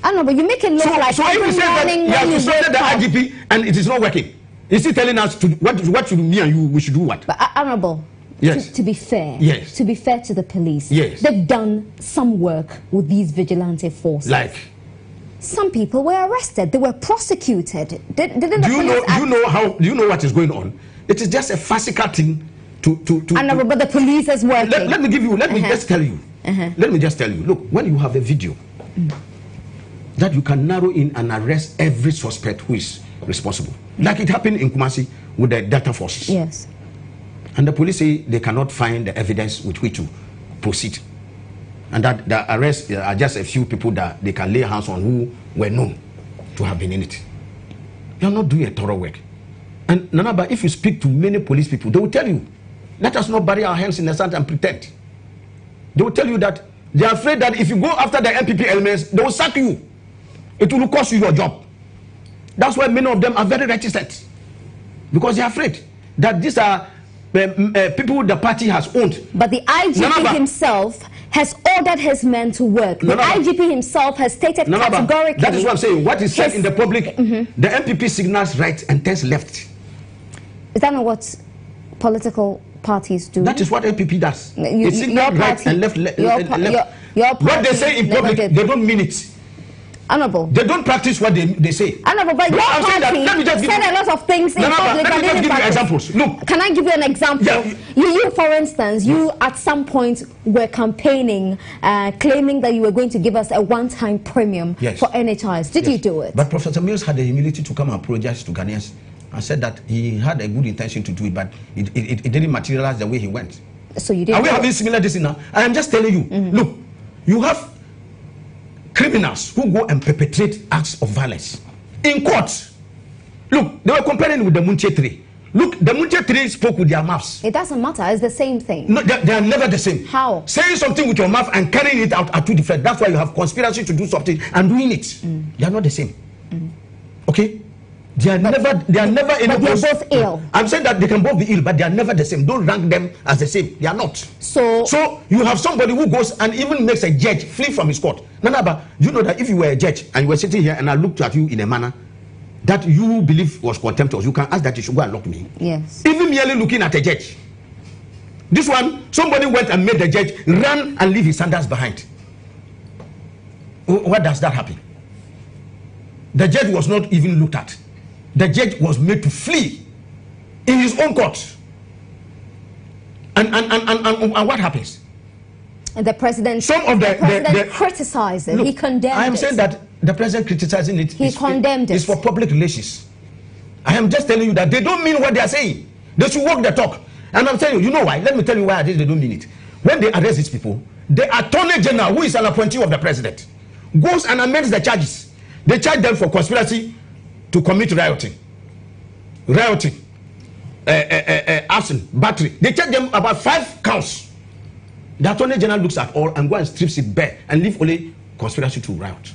I know, but you make it look like so if we say that you have instructed the IGP and it is not working, is he telling us to what should me and you we should do what? But Honorable, yes. To be fair, yes. To be fair to the police, yes. They've done some work with these vigilante forces. Like some people were arrested, they were prosecuted. Do you know what is going on? It is just a farcical thing to but the police is working. Let me just tell you. Let me just tell you. Look, when you have a video that you can narrow in and arrest every suspect who is responsible, like it happened in Kumasi with the Delta forces. Yes. And the police say they cannot find the evidence with which to proceed. And that the arrests are just a few people that they can lay hands on who were known to have been in it. You're not doing a thorough work. And Nanaba, if you speak to many police people, they will tell you, let us not bury our hands in the sand and pretend. They will tell you that they are afraid that if you go after the NPP elements, they will sack you. It will cost you your job. That's why many of them are very reticent. Because they are afraid that these are people the party has owned. But the IGP himself has ordered his men to work. The IGP himself has stated categorically. That is what I'm saying. What is said in the public, the NPP signals right and turns left. Is that not what political parties do? That is what NPP does. It signals right and left. What they say in public, they don't mean it. Honorable. They don't practice what they say. Honorable, but your party said a lot of things in public. Let me just give you examples. Look. Can I give you an example? Yeah. You, for instance, you at some point were campaigning, claiming that you were going to give us a one-time premium for NHIs. Did you do it? But Professor Mills had the humility to come and apologize to Ghanaians and said that he had a good intention to do it, but it didn't materialize the way he went. So you didn't. Are we having similar this now? I am just telling you. Look, you have criminals who go and perpetrate acts of violence in court. Look, they were comparing with the Munche 3. Look, the Munche 3 spoke with their mouths. It doesn't matter. It's the same thing. No, they are never the same. How? Saying something with your mouth and carrying it out are two different. That's why you have conspiracy to do something and doing it. They are not the same. Okay? They are never but they are both ill. I'm saying that they can both be ill, but they are never the same. Don't rank them as the same. They are not. So you have somebody who goes and even makes a judge flee from his court. Nanaba, you know that if you were a judge and you were sitting here and I looked at you in a manner that you believe was contemptuous, you can ask that you should go and lock me. Yes. Even merely looking at a judge. This one, somebody went and made the judge run and leave his sandals behind. What does that happen? The judge was not even looked at. The judge was made to flee in his own court. And what happens? And the president, criticized it. Look, he condemned it. I am saying that the president criticizing it condemned it. It's for public relations. I am just telling you that they don't mean what they are saying. They should walk the talk. And I'm telling you, you know why? Let me tell you why they don't mean it. When they arrest these people, the Attorney General, who is an appointee of the president, goes and amends the charges. They charge them for conspiracy to commit rioting, arson, battery. They charge them about 5 counts. The Attorney General looks at all and go and strips it bare and leave only conspiracy to riot,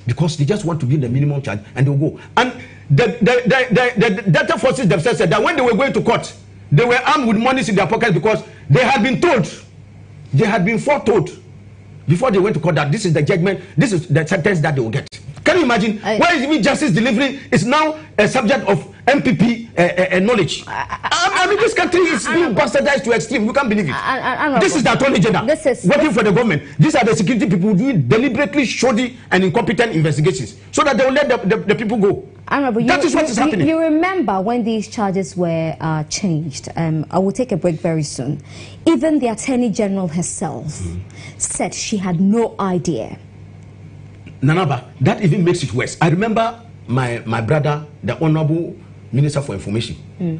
because they just want to give the minimum charge and they'll go. And the data forces themselves said that when they were going to court, they were armed with monies in their pockets because they had been told, they had been foretold before they went to court that this is the judgment, this is the sentence that they will get. Can you imagine? Why is even justice delivery is now a subject of MPP knowledge? I mean, this country is being bastardized to extreme. You can't believe it. This is the Attorney General working for the government. These are the security people doing deliberately shoddy and incompetent investigations so that they will let the people go. That is what is happening. You remember when these charges were changed? I will take a break very soon. Even the Attorney General herself said she had no idea. Nanaba, that even makes it worse. I remember my brother, the Honorable Minister for Information,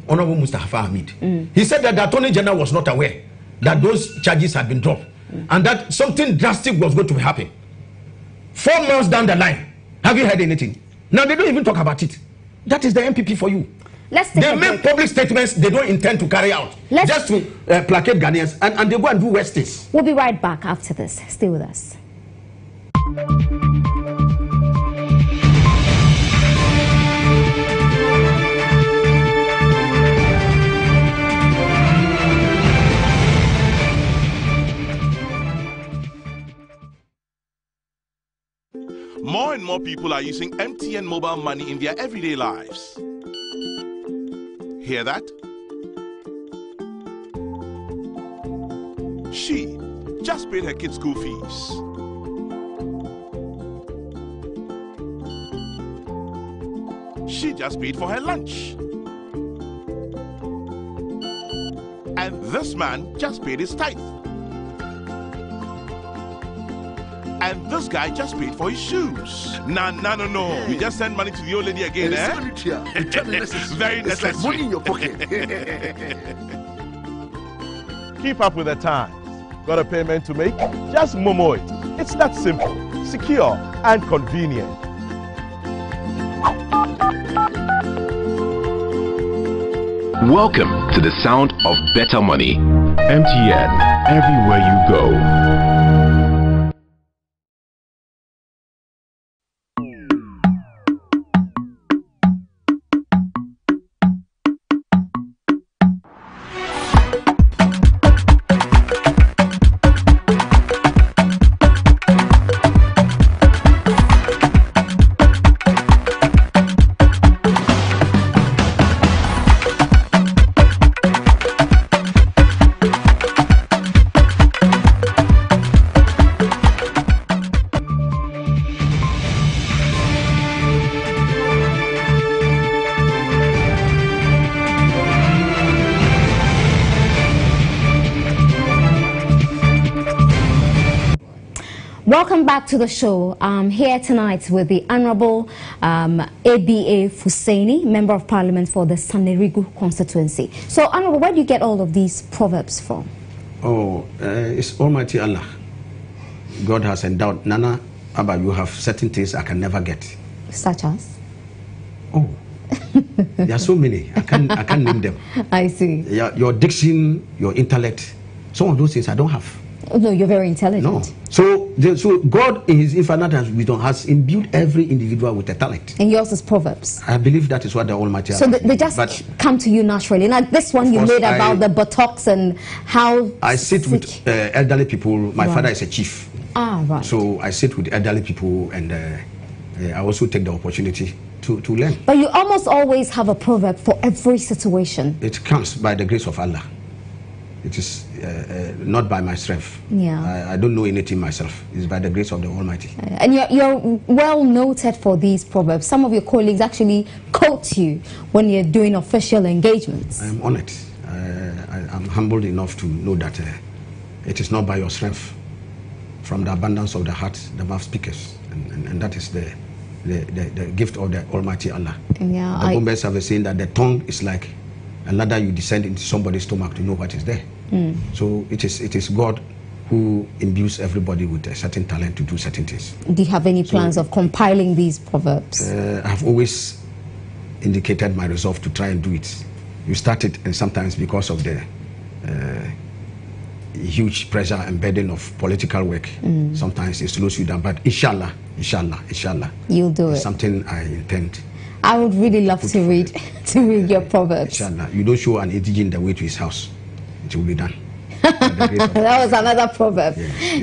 Honorable Mustafa Hamid. He said that the Attorney General was not aware that those charges had been dropped and that something drastic was going to happen. 4 months down the line, have you heard anything? Now they don't even talk about it. That is the MPP for you. They make public statements they don't intend to carry out, just to placate Ghanaians, and they go and do worse things. We'll be right back after this. Stay with us. More and more people are using MTN mobile money in their everyday lives. Hear that? She just paid her kids' school fees. She just paid for her lunch. And this man just paid his tithe. And this guy just paid for his shoes. No. You just send money to the old lady again, eh? Very necessary. It's like money in your pocket. Keep up with the times. Got a payment to make? Just Momo it. It's that simple, secure, and convenient. Welcome to the sound of better money. MTN, everywhere you go. Welcome back to the show. I'm here tonight with the Honorable ABA Fusaini, Member of Parliament for the Sanerigu constituency. So, Honorable, where do you get all of these proverbs from? Oh, it's Almighty Allah. God has endowed. Nana, Abba, you have certain things I can never get. Such as? Oh, there are so many. I can't name them. I see. Your diction, your intellect, some of those things I don't have. No, you're very intelligent. No. So God in his infinite wisdom has imbued every individual with a talent. And yours is Proverbs. I believe that is what the Almighty So Allah they just come to you naturally. Like this one you made about the buttocks and how... I sit with elderly people. My father is a chief. Ah, right. So I sit with elderly people, and I also take the opportunity to learn. But you almost always have a proverb for every situation. It comes by the grace of Allah. It is not by my strength. Yeah. I don't know anything myself. It's by the grace of the Almighty. And you're well noted for these proverbs. Some of your colleagues actually quote you when you're doing official engagements. I am honored. I'm humbled enough to know that it is not by your strength. From the abundance of the heart, the mouth speaketh. And that is the gift of the Almighty Allah. Yeah, the Bombers have a saying that the tongue is like a ladder you descend into somebody's stomach to know what is there. So it is God who imbues everybody with a certain talent to do certain things. Do you have any plans of compiling these proverbs? I've always indicated my resolve to try and do it. You start it, and sometimes because of the huge pressure and burden of political work, sometimes it slows you down. But inshallah, you'll do it. Something I intend. I would really love to read your proverbs. Inshallah, you don't show an indigent the way to his house, it will be done. That was another proverb.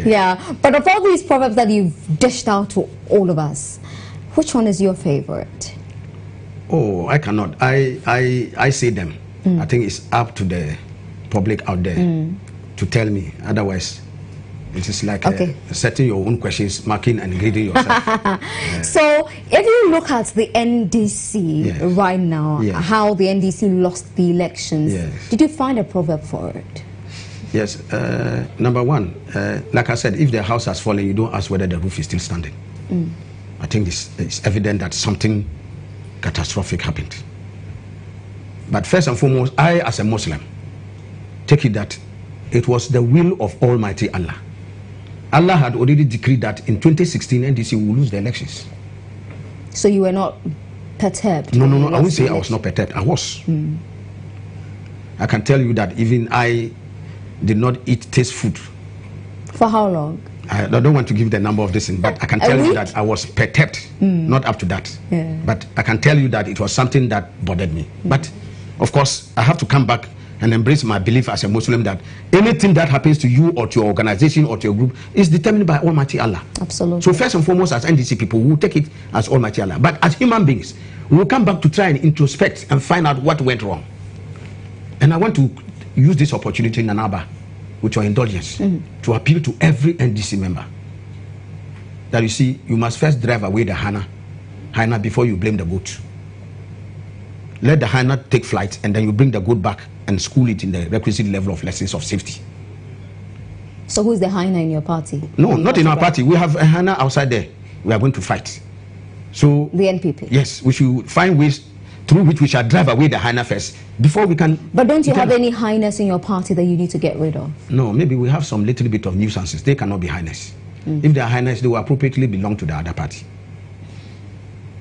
Yeah. But of all these proverbs that you've dished out to all of us, which one is your favorite? Oh, I cannot. I say them. I think it's up to the public out there to tell me. Otherwise, it is like setting your own questions, marking and grading yourself. So, if you look at the NDC right now, how the NDC lost the elections, did you find a proverb for it? Yes. Number one, like I said, if the house has fallen, you don't ask whether the roof is still standing. I think it's evident that something catastrophic happened. But first and foremost, I as a Muslim take it that it was the will of Almighty Allah. Allah had already decreed that in 2016 NDC will lose the elections. So you were not perturbed? No, I won't say I was not perturbed. I was. I can tell you that even I did not eat taste food. For how long? I don't want to give the number of this thing, but I can tell you that I was perturbed, not up to that. But I can tell you that it was something that bothered me. But of course, I have to come back and embrace my belief as a Muslim that anything that happens to you or to your organization or to your group is determined by Almighty Allah. Absolutely. So first and foremost, as NDC people, we will take it as Almighty Allah. But as human beings, we will come back to try and introspect and find out what went wrong. And I want to use this opportunity, Nanaba, with your indulgence, to appeal to every NDC member that you see, you must first drive away the hyena before you blame the goat. Let the hyena take flight, and then you bring the goat back and school it in the requisite level of lessons of safety. So who's the hyena in your party? No, not in our party. We have a hyena outside there. We are going to fight. So the NPP? Yes, we should find ways through which we shall drive away the hyena first before we can... But don't you have any hyenas in your party that you need to get rid of? No, maybe we have some little bit of nuisances. They cannot be hyenas. If they are hyenas, they will appropriately belong to the other party.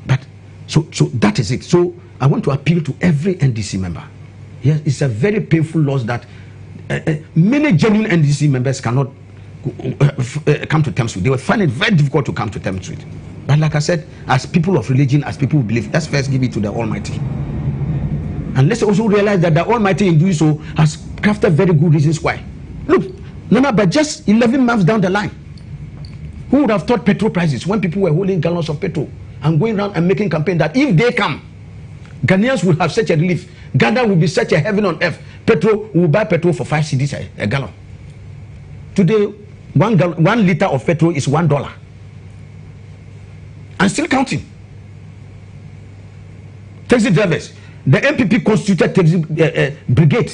But so that is it. So I want to appeal to every NDC member. Yes, it's a very painful loss that many genuine NDC members cannot come to terms with. They will find it very difficult to come to terms with. But like I said, as people of religion, as people who believe, let's first give it to the Almighty. And let's also realize that the Almighty in doing so has crafted very good reasons why. Look, but just 11 months down the line, who would have thought petrol prices when people were holding gallons of petrol and going around and making campaign that if they come, Ghanaians will have such a relief. Ghana will be such a heaven on earth. Petrol, we will buy petrol for 5 cedis a gallon. Today, 1 liter of petrol is $1. And still counting. Taxi drivers. The MPP constituted taxi brigade.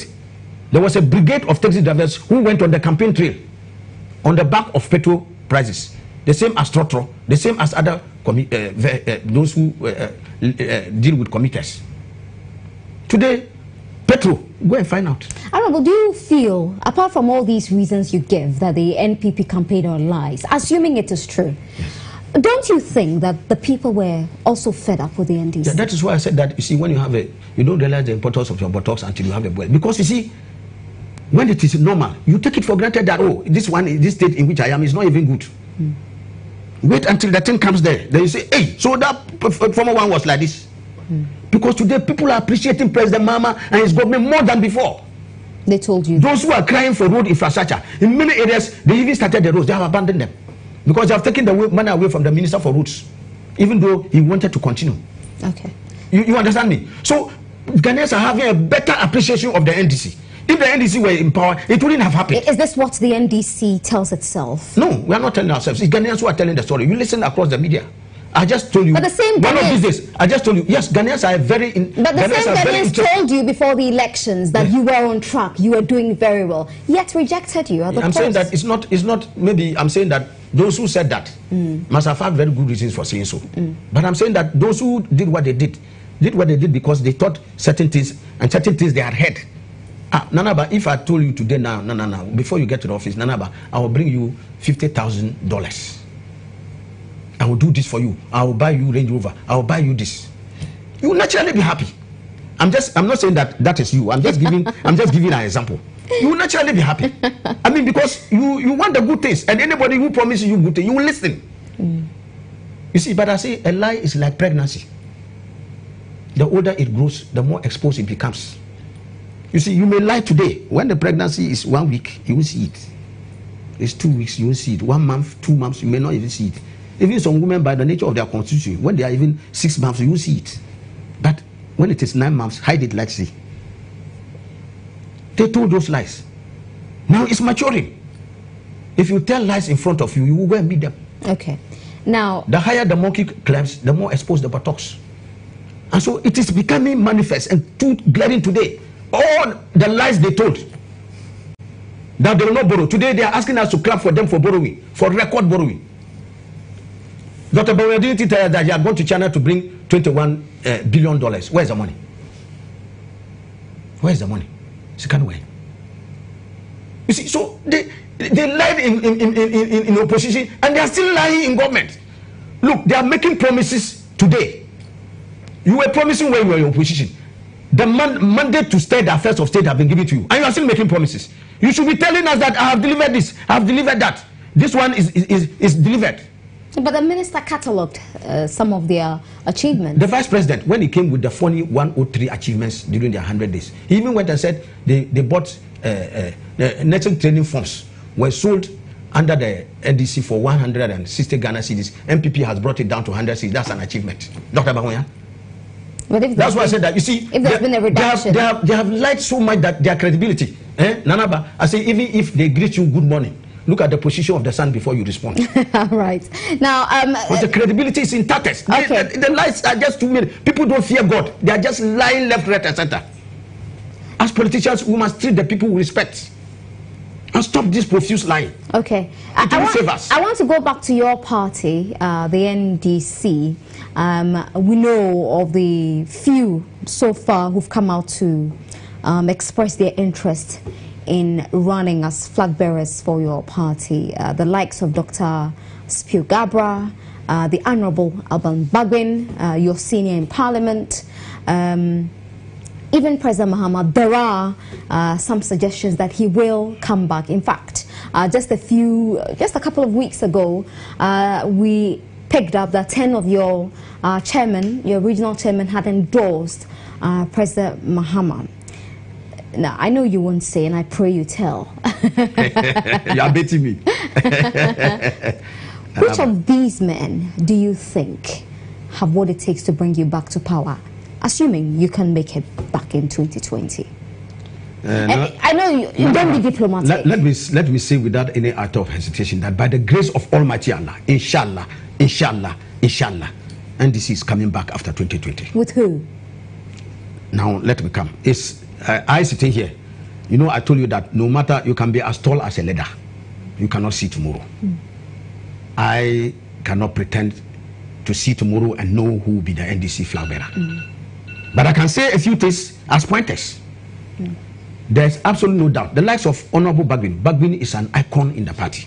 There was a brigade of taxi drivers who went on the campaign trail on the back of petrol prices. The same as Trotro, the same as other those who deal with commuters. Today, petrol, go and find out. Honorable, do you feel, apart from all these reasons you give, that the NPP campaign on lies, assuming it is true, don't you think that the people were also fed up with the NDC? Yeah, that is why I said that, you see, when you have you don't realize the importance of your buttocks until you have a well. Because you see, When it is normal, you take it for granted that, oh, this state in which I am is not even good. Wait until the thing comes there. Then you say, hey, so that former one was like this. Because today people are appreciating President Mahama and his government more than before. They told you. Those who are crying for road infrastructure, in many areas, they even started the roads. They have abandoned them. Because they have taken the money away from the Minister for Roads, even though he wanted to continue. Okay. You understand me? So Ghanaians are having a better appreciation of the NDC. If the NDC were in power, it wouldn't have happened. Is this what the NDC tells itself? No, we are not telling ourselves. It's Ghanaians who are telling the story. You listen across the media. I just told you. But the same one Ghanaians, of these days, I just told you. Yes, Ghanaians are very. But the same Ghanaians told you before the elections that you were on track, you were doing very well, yet rejected you at the I'm saying that it's not. Maybe I'm saying that those who said that must have had very good reasons for saying so. But I'm saying that those who did what they did because they thought certain things, and certain things they had heard. Nanaba, if I told you today now, no, before you get to the office, Nanaba, I will bring you $50,000. I will do this for you. I will buy you Range Rover. I will buy you this. You will naturally be happy. I'm not saying that is you. I'm just giving an example. You will naturally be happy. I mean, because you want the good things, and anybody who promises you good things, you will listen. You see, but I say a lie is like pregnancy. The older it grows, the more exposed it becomes. You see, you may lie today. When the pregnancy is 1 week, you will see it. It's 2 weeks, you will see it. 1 month, 2 months, you may not even see it. Even some women, by the nature of their constitution, when they are even 6 months, you will see it. But when it is 9 months, hide it like sea. They told those lies. Now it's maturing. If you tell lies in front of you, you will go and meet them. Okay. Now, the higher the monkey climbs, the more exposed the buttocks. And so it is becoming manifest and too glaring today. All the lies they told that they will not borrow. Today they are asking us to clap for them for borrowing, for record borrowing. Dr. Bawumia, didn't you tell us that you are going to China to bring $21 billion? Where's the money? Where's the money? Second way. You see, so they lied in opposition and they are still lying in government. Look, they are making promises today. You were promising when you were in opposition. The mandate to state the affairs of state have been given to you, and you are still making promises. You should be telling us that I have delivered this, I have delivered that. This one is delivered. But the minister catalogued some of their achievements. The vice president, when he came with the funny 103 achievements during their 100 days, he even went and said they bought the nursing training forms were sold under the NDC for 160 Ghana cedis. MPP has brought it down to 100 cedis. That's an achievement. Dr. Bawumia. That's why I said that. You see, if there's been a reduction, they have lied so much that their credibility. Nanaba, I say, even if they greet you good morning, look at the position of the sun before you respond. Right. Now, but the credibility is in tatters. Okay. The lies are just too many. People don't fear God. They are just lying left, right, and center. As politicians, we must treat the people with respect and stop this profuse lying. Okay. I want to go back to your party, the NDC. We know of the few so far who've come out to express their interest in running as flag bearers for your party. The likes of Dr. Spio Gabra, the Honorable Alban Bagwin, your senior in Parliament, even President Mahama. There are some suggestions that he will come back. In fact, just a couple of weeks ago, we picked up that 10 of your your regional chairman had endorsed President Mahama. Now, I know you won't say, and I pray you tell. You are betting me. Which of these men do you think have what it takes to bring you back to power, assuming you can make it back in 2020? I know you don't be diplomatic. Let me say without any act of hesitation that by the grace of Almighty Allah, inshallah, NDC is coming back after 2020. With who? Now, let me come. I sitting here, you know, I told you that no matter, you can be as tall as a ladder, you cannot see tomorrow. I cannot pretend to see tomorrow and know who will be the NDC flag bearer. But I can say a few things as pointers. There's absolutely no doubt. The likes of Honorable Bagwin. Bagwin is an icon in the party,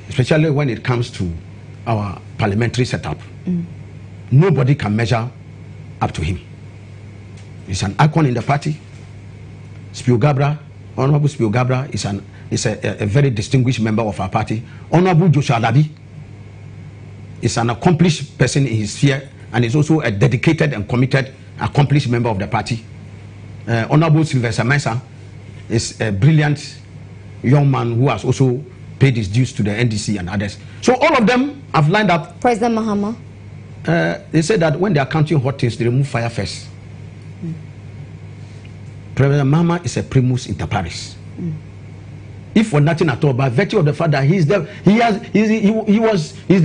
especially when it comes to our parliamentary setup. Nobody can measure up to him. He's an icon in the party. Spio Gabra Honorable Spio Gabra is a very distinguished member of our party. Honorable Joshua Alabi is an accomplished person in his sphere and is also a dedicated and committed, accomplished member of the party. Honorable Sylvester Mensah is a brilliant young man who has also paid his dues to the NDC and others. So all of them have lined up. President Mahama? They said that when they are counting hot things, they remove fire first. President Mahama is a primus inter pares. If for nothing at all, by virtue of the fact that he's the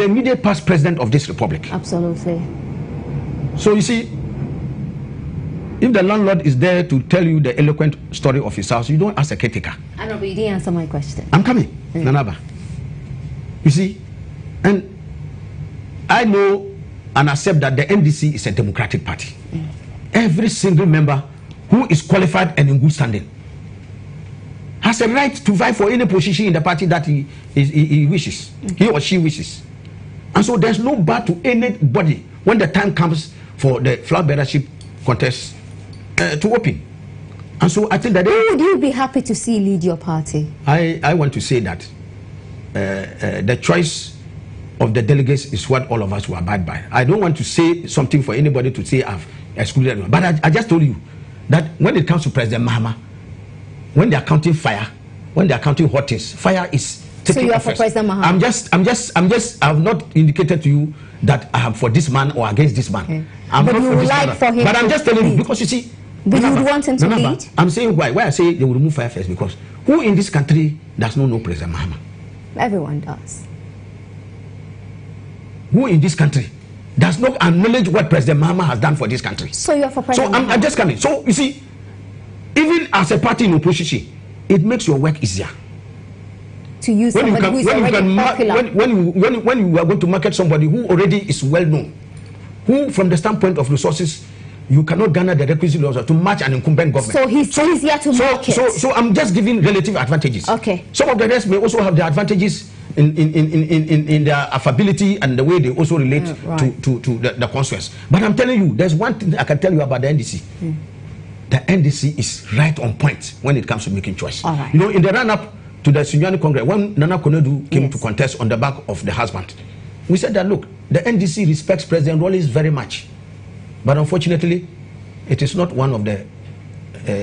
immediate past president of this republic. Absolutely. So you see, if the landlord is there to tell you the eloquent story of his house, you don't ask a caretaker. I know, but you didn't answer my question. I'm coming, Nanaba. You see, and I know and accept that the NDC is a democratic party. Every single member who is qualified and in good standing has a right to vie for any position in the party that he wishes, he or she wishes. And so there's no bar to anybody when the time comes for the flag bearership contest to open. And so I think that... Who would you be happy to see lead your party? I want to say that the choice of the delegates is what all of us will abide by. I don't want to say something for anybody to say I've excluded anyone. But I just told you that when it comes to President Mahama, when they are counting fire, when they are counting hot things, fire is taking. So you are for President Mahama? I've not indicated to you that I am for this man or against this man. Okay. I'm but not you for would like man. For him. But I'm just telling you because you see. But you would want him to lead? I'm saying why. Why I say they will remove fire first because who in this country does not know President Mahama? Everyone does. Who in this country does not acknowledge what President Mahama has done for this country? So you're for President Mahama? So I'm just coming. So you see, even as a party in opposition, it makes your work easier. To use somebody who is already popular. When you are going to market somebody who already is well known, who from the standpoint of resources, you cannot garner the requisite laws to match an incumbent government. So he's easier to market. So I'm just giving relative advantages. Okay. Some of the rest may also have the advantages in their affability and the way they also relate to the constituents. But I'm telling you, there's one thing I can tell you about the NDC. The NDC is right on point when it comes to making choice. Right. You know, in the run-up to the Sunyani Congress, when Nana Konedu came to contest on the back of the husband, we said that, look, the NDC respects President Rawlings very much. But unfortunately, it is not one of the,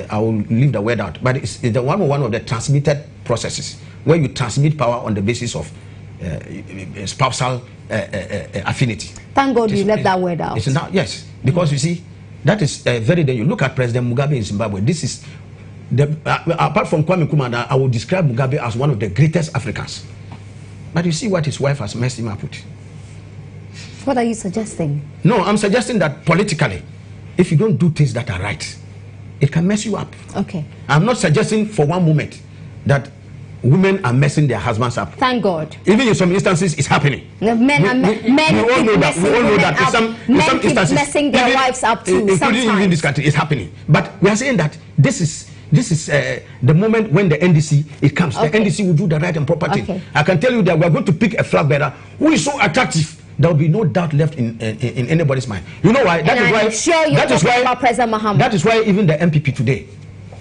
I will leave the word out, but it's the one of the transmitted processes where you transmit power on the basis of spousal affinity. Thank God you left that word out. It's not, yes, because you see, that is very dangerous. You look at President Mugabe in Zimbabwe. This is, apart from Kwame Nkrumah, I would describe Mugabe as one of the greatest Africans. But you see what his wife has messed him up with. What are you suggesting? No, I'm suggesting that politically, if you don't do things that are right, it can mess you up. Okay. I'm not suggesting for one moment that women are messing their husbands up. Thank God. Even in some instances, it's happening. The men we all know that. We all know that. In some instances, messing their wives up too. Including in this country, it's happening. But we are saying that this is the moment when the NDC it comes. Okay. The NDC will do the right and proper thing. Okay. I can tell you that we are going to pick a flag bearer who is so attractive. There will be no doubt left in anybody's mind. You know why? That is why even the MPP today,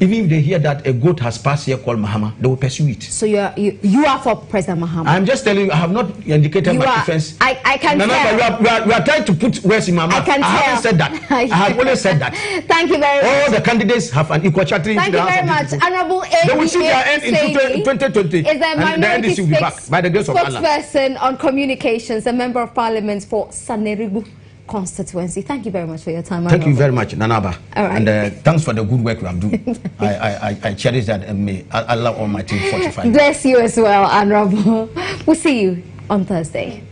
even if they hear that a goat has passed here called Mahama, they will pursue it. So you are for President Mahama? I'm just telling you, I have not indicated my preference. I can tell. We are trying to put words in my mouth. I haven't said that. I have only said that. Thank you very much. All the candidates have an equal charter. Thank you very much. Honorable A. They will see their end in 2020. Is the minority will be back by the grace of Allah. Spokesperson on communications, a member of parliament for Sanerigu constituency. Thank you very much for your time. Thank you very much, Nanaba. All right. And thanks for the good work you have done. I cherish that, and may Allah Almighty fortify you. Bless you as well, Honorable. We'll see you on Thursday.